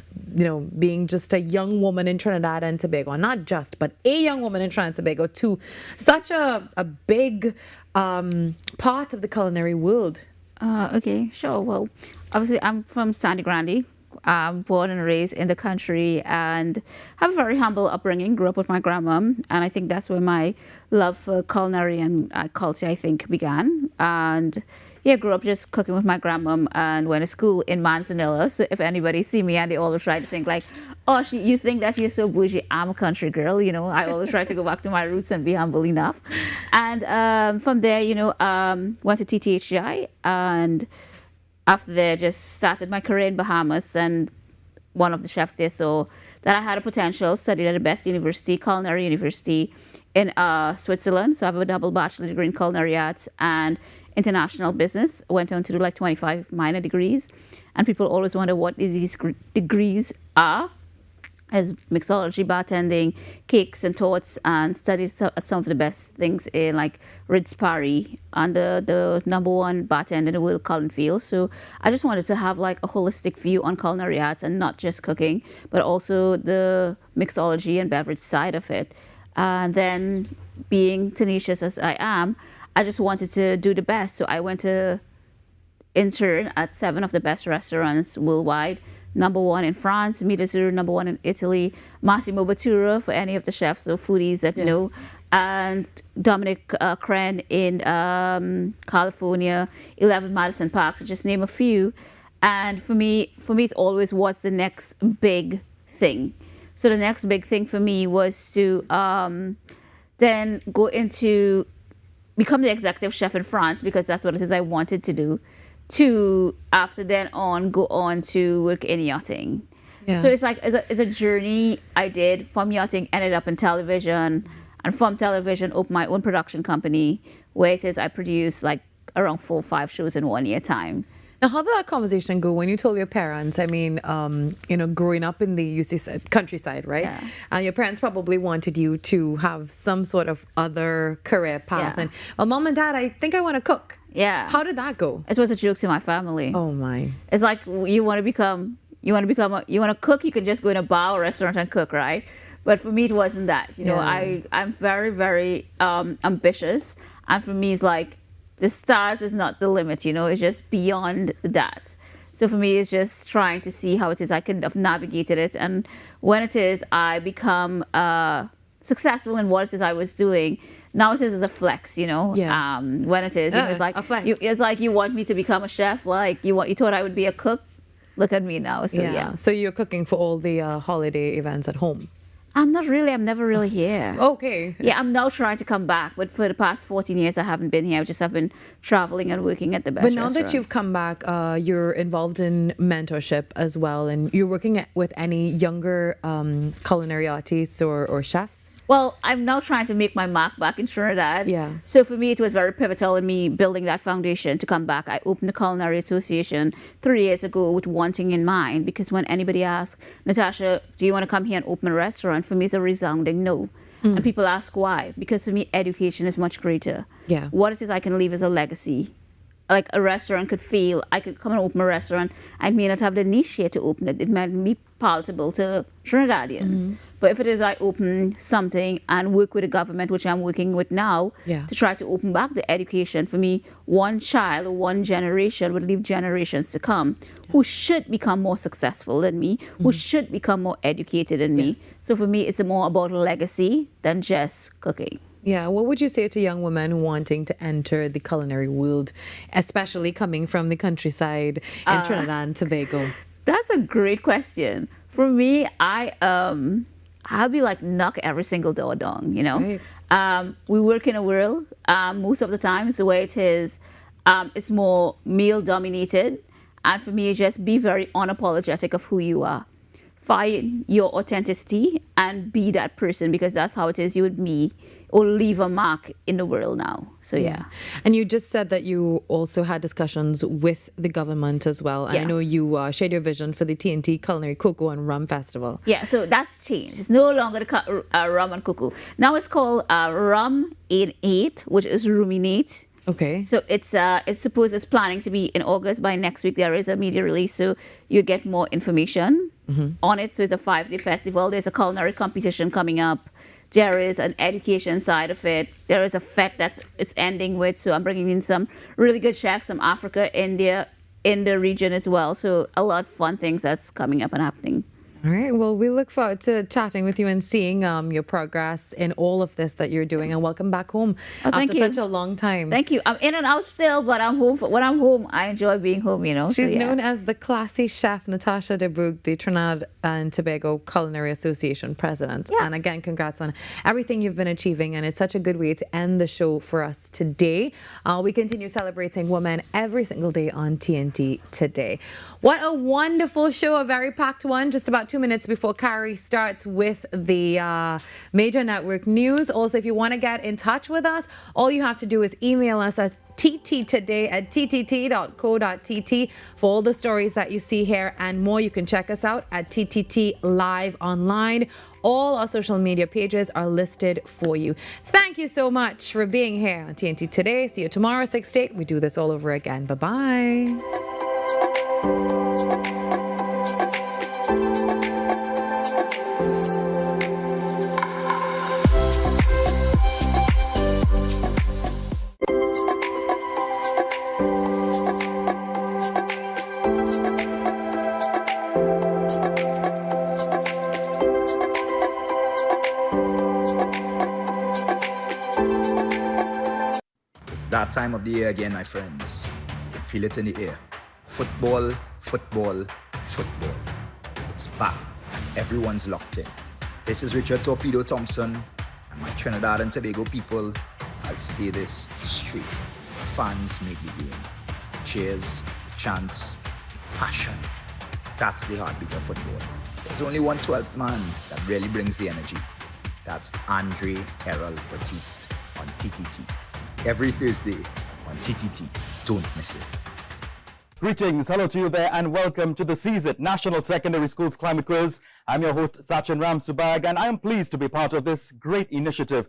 being just a young woman in Trinidad and Tobago, not just, but a young woman in Trinidad and Tobago, to such a big part of the culinary world? Okay, sure. Well, obviously, I'm from Sandy Grande. Born and raised in the country and have a very humble upbringing. Grew up with my grandmom, and I think that's where my love for culinary and culture, I think, began. And yeah, grew up just cooking with my grandmom and went to school in Manzanilla. So if anybody see me, and they always try to think like, oh, you think that you're so bougie. I'm a country girl, I always try to go back to my roots and be humble enough. And from there, went to TTHI, and after there, just started my career in Bahamas. And one of the chefs there saw that I had a potential, studied at the best university, culinary university in Switzerland. So I have a double bachelor degree in culinary arts and international business. Went on to do like 25 minor degrees. And people always wonder what these degrees are. as mixology, bartending, cakes and torts, and studied some of the best things in like Ritz Parry under the #1 bartender in the world, Colin Fields. So I just wanted to have like a holistic view on culinary arts and not just cooking, but also the mixology and beverage side of it. And then being tenacious as I am, I just wanted to do the best. So I went to intern at 7 of the best restaurants worldwide. #1 in France, Midazur, #1 in Italy, Massimo Bottura for any of the chefs or foodies that know, and Dominic Crenn in California, 11 Madison Park, to just name a few. And for me, it's always what's the next big thing. So the next big thing for me was to then go into become the executive chef in France, because that's what it is I wanted to do. To after then on go on to work in yachting. Yeah. So it's like it's a journey I did from yachting, ended up in television, and from television opened my own production company where it is I produce like around 4 or 5 shows in 1 year time. Now, how did that conversation go when you told your parents? I mean, growing up in the countryside, right? Yeah. Your parents probably wanted you to have some sort of other career path. Yeah. And, well, Mom and Dad, I think I want to cook. Yeah. How did that go? It was a joke to my family. Oh my. It's like you want to cook, you can just go in a bar or restaurant and cook, right? But for me it wasn't that. You know, I'm very, very ambitious, and for me it's like the stars is not the limit, you know, it's just beyond that. So for me it's just trying to see how it is I could have navigated it, and when it is I become successful in what it is I was doing, now it is a flex, you know. Yeah. When it is, it's like a flex. It's like you want me to become a chef, like you thought I would be a cook. Look at me now. So yeah. So you're cooking for all the holiday events at home? I'm never really here. Okay. Yeah, I'm now trying to come back, but for the past 14 years I haven't been here. I've been traveling and working at the best But now that you've restaurants. come back, you're involved in mentorship as well, and you're working with any younger culinary artists or chefs? Well, I'm now trying to make my mark back in Trinidad. Yeah. So for me, it was very pivotal in me building that foundation to come back. I opened the Culinary Association 3 years ago with one thing in mind, because when anybody asks, Natasha, do you want to come here and open a restaurant? For me, it's a resounding no. And people ask why. Because for me, education is much greater. Yeah. What it is I can leave as a legacy. Like a restaurant could feel, I could come and open a restaurant. I may not have the niche here to open it. It might be palatable to Trinidadians. But if it is I open something and work with the government, which I'm working with now, to try to open back the education, for me, one child or one generation would leave generations to come who should become more successful than me, who should become more educated than me. So for me, it's more about legacy than just cooking. Yeah, what would you say to young women wanting to enter the culinary world, especially coming from the countryside in Trinidad and Tobago? That's a great question. For me, I'll be like knock every single door down, you know. Right. We work in a world, most of the time, it's the way it is, it's more male dominated. And for me, it's just be very unapologetic of who you are. Find your authenticity and be that person, because that's how it is you would be or leave a mark in the world now. So yeah. And you just said that you also had discussions with the government as well. And I know you shared your vision for the TNT Culinary Cocoa and Rum Festival. Yeah, so that's changed. It's no longer the rum and cocoa. Now it's called Rum in 8, which is Ruminate. Okay. So it's planning to be in August. By next week there is a media release, so you get more information on it. So it's a 5-day festival. There's a culinary competition coming up. There is an education side of it. There is a fete it's ending with. So I'm bringing in some really good chefs from Africa, India, in the region as well. So a lot of fun things that's coming up and happening. All right. Well, we look forward to chatting with you and seeing your progress in all of this that you're doing. And welcome back home after such a long time. Thank you. I'm in and out still, but I'm home. When I'm home, I enjoy being home, you know. She's known as the classy chef Natasha de Broek, the Trinidad and Tobago Culinary Association president. And again, congrats on everything you've been achieving. And it's such a good way to end the show for us today. We continue celebrating women every single day on TNT today. What a wonderful show, a very packed one. Just about 2 2 minutes before Carrie starts with the major network news. Also, if you want to get in touch with us, all you have to do is email us at ttt@ttt.co.tt for all the stories that you see here and more. You can check us out at TTT Live online. All our social media pages are listed for you. Thank you so much for being here on TNT Today. See you tomorrow, 6 to 8. We do this all over again. Bye-bye. That time of the year again, my friends. Feel it in the air. Football, football, football. It's back. Everyone's locked in. This is Richard Torpedo Thompson, and my Trinidad and Tobago people. I'll stay this straight. Fans make the game. Cheers, chants, passion. That's the heartbeat of football. There's only one 12th man that really brings the energy. That's Andre Errol Batiste on TTT. Every Thursday on TTT. Don't miss it. Greetings, hello to you there, and welcome to the CZIT National Secondary Schools Climate Quiz. I'm your host, Sachin Ramsubag, and I am pleased to be part of this great initiative.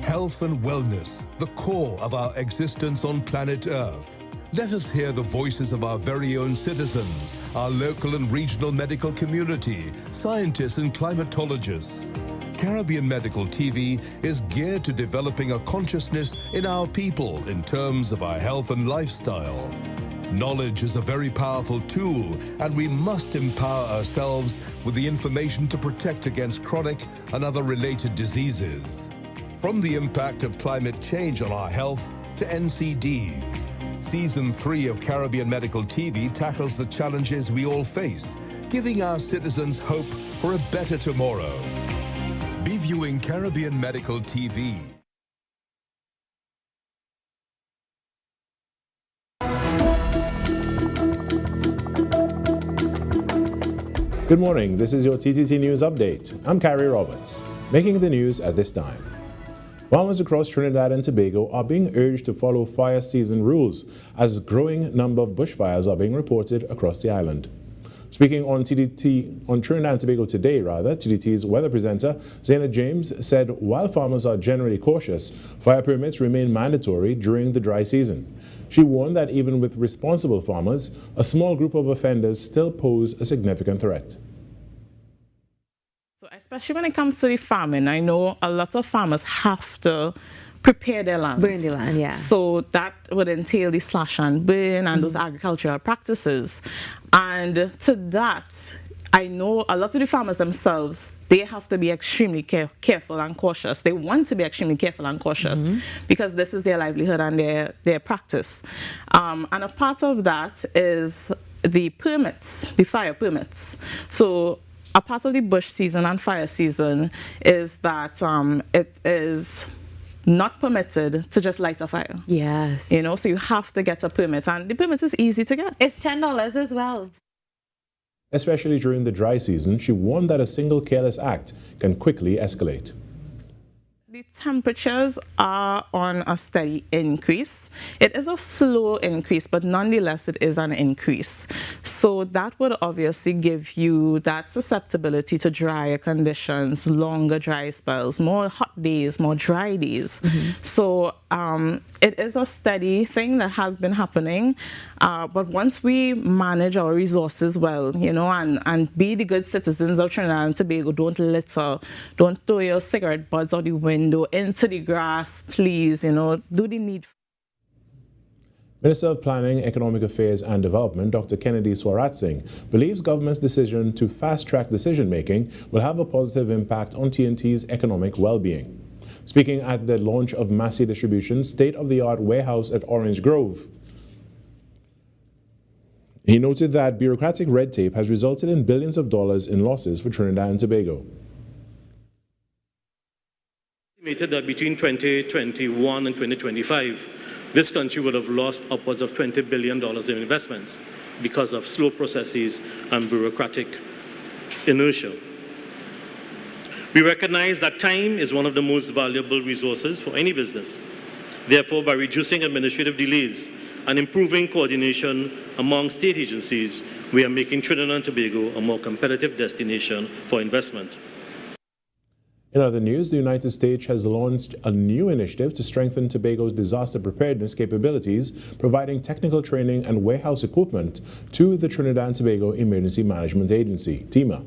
Health and wellness, the core of our existence on planet Earth. Let us hear the voices of our very own citizens, our local and regional medical community, scientists and climatologists. Caribbean Medical TV is geared to developing a consciousness in our people in terms of our health and lifestyle. Knowledge is a very powerful tool, and we must empower ourselves with the information to protect against chronic and other related diseases. From the impact of climate change on our health to NCDs, Season 3 of Caribbean Medical TV tackles the challenges we all face, giving our citizens hope for a better tomorrow. Be viewing Caribbean Medical TV. Good morning, this is your TTT News Update. I'm Carrie Roberts, making the news at this time. Farmers across Trinidad and Tobago are being urged to follow fire season rules as a growing number of bushfires are being reported across the island. Speaking on Trinidad and Tobago Today, TTT's weather presenter, Zaina James, said while farmers are generally cautious, fire permits remain mandatory during the dry season. She warned that even with responsible farmers, a small group of offenders still pose a significant threat. So especially when it comes to the farming, I know a lot of farmers have to prepare their land. Burn the land, yeah. So that would entail the slash and burn and those agricultural practices. And to that, I know a lot of the farmers themselves, they have to be extremely careful and cautious. They want to be extremely careful and cautious because this is their livelihood and their practice. And a part of that is the permits, the fire permits. So a part of the bush season and fire season is that it is not permitted to just light a fire. Yes. You know, so you have to get a permit, and the permit is easy to get. It's $10 as well. Especially during the dry season, she warned that a single careless act can quickly escalate. The temperatures are on a steady increase. It is a slow increase, but nonetheless, it is an increase. So that would obviously give you that susceptibility to drier conditions, longer dry spells, more hot days, more dry days. So it is a steady thing that has been happening. But once we manage our resources well, you know, and be the good citizens of Trinidad and Tobago, don't litter, don't throw your cigarette butts out the window, into the grass, please, you know, do the need. Minister of Planning, Economic Affairs and Development, Dr. Kennedy Swarat Singh, believes government's decision to fast-track decision-making will have a positive impact on TNT's economic well-being. Speaking at the launch of Massey Distribution's state-of-the-art warehouse at Orange Grove, he noted that bureaucratic red tape has resulted in billions of dollars in losses for Trinidad and Tobago. Estimated that between 2021 and 2025, this country would have lost upwards of $20 billion in investments because of slow processes and bureaucratic inertia. We recognize that time is one of the most valuable resources for any business. Therefore, by reducing administrative delays and improving coordination among state agencies, we are making Trinidad and Tobago a more competitive destination for investment. In other news, the United States has launched a new initiative to strengthen Tobago's disaster preparedness capabilities, providing technical training and warehouse equipment to the Trinidad and Tobago Emergency Management Agency, TEMA.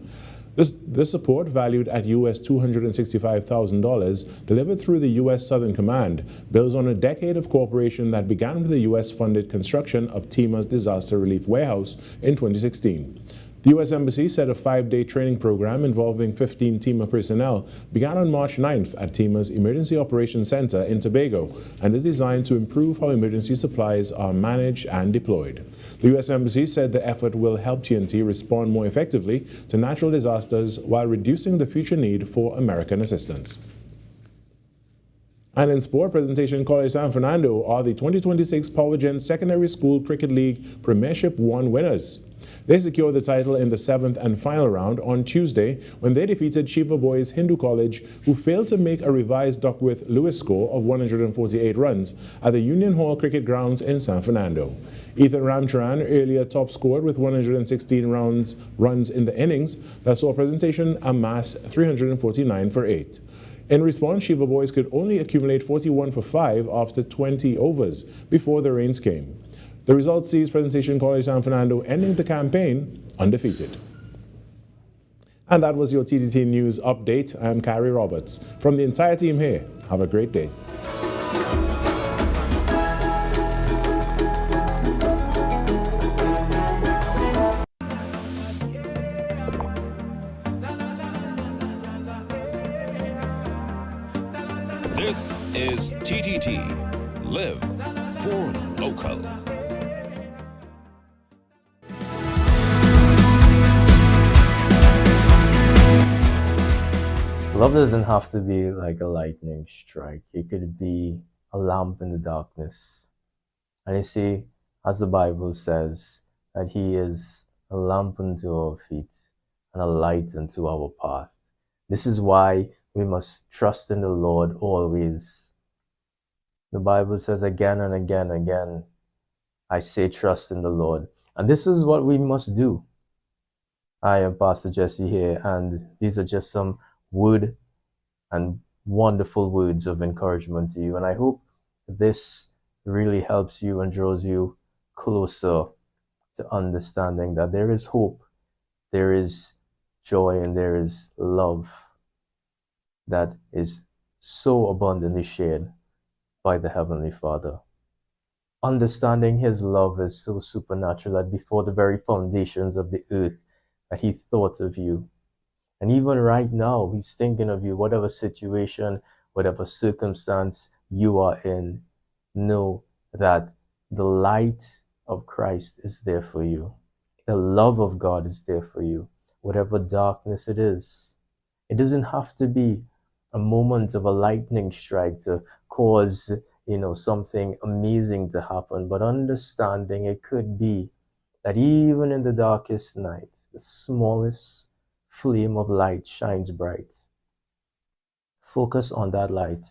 This support, valued at US $265,000, delivered through the U.S. Southern Command, builds on a decade of cooperation that began with the U.S.-funded construction of TEMA's disaster relief warehouse in 2016. The U.S. Embassy said a 5-day training program involving 15 TEMA personnel began on March 9th at TEMA's Emergency Operations Center in Tobago and is designed to improve how emergency supplies are managed and deployed. The U.S. Embassy said the effort will help TNT respond more effectively to natural disasters while reducing the future need for American assistance. And in sport, Presentation College San Fernando are the 2026 PowerGen Secondary School Cricket League Premiership 1 winners. They secured the title in the 7th and final round on Tuesday when they defeated Shiva Boys Hindu College, who failed to make a revised Duckworth-Lewis score of 148 runs at the Union Hall Cricket Grounds in San Fernando. Ethan Ramcharan earlier top scored with 116 runs in the innings that saw Presentation amass 349 for 8. In response, Shiva Boys could only accumulate 41 for 5 after 20 overs before the rains came. The result sees Presentation College San Fernando ending the campaign undefeated. And that was your TTT News Update. I am Carrie Roberts. From the entire team here, have a great day. This is TTT. Live for local. Love doesn't have to be like a lightning strike. It could be a lamp in the darkness. And you see, as the Bible says, that He is a lamp unto our feet and a light unto our path. This is why we must trust in the Lord always. The Bible says again and again, I say trust in the Lord. And this is what we must do. I am Pastor Jesse here, and these are just some word and wonderful words of encouragement to you. And I hope this really helps you and draws you closer to understanding that there is hope, there is joy, and there is love that is so abundantly shared by the Heavenly Father. Understanding His love is so supernatural that before the very foundations of the earth that He thought of you. And even right now, He's thinking of you, whatever situation, whatever circumstance you are in. Know that the light of Christ is there for you. The love of God is there for you, whatever darkness it is. It doesn't have to be a moment of a lightning strike to cause, something amazing to happen, but understanding it could be that even in the darkest night, the smallest flame of light shines bright. Focus on that light.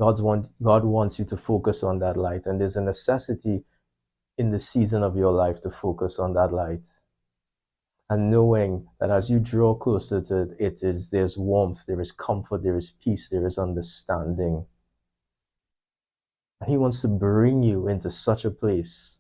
God wants you to focus on that light, and there's a necessity in the season of your life to focus on that light. And knowing that as you draw closer to it, there's warmth, there is comfort, there is peace, there is understanding. And He wants to bring you into such a place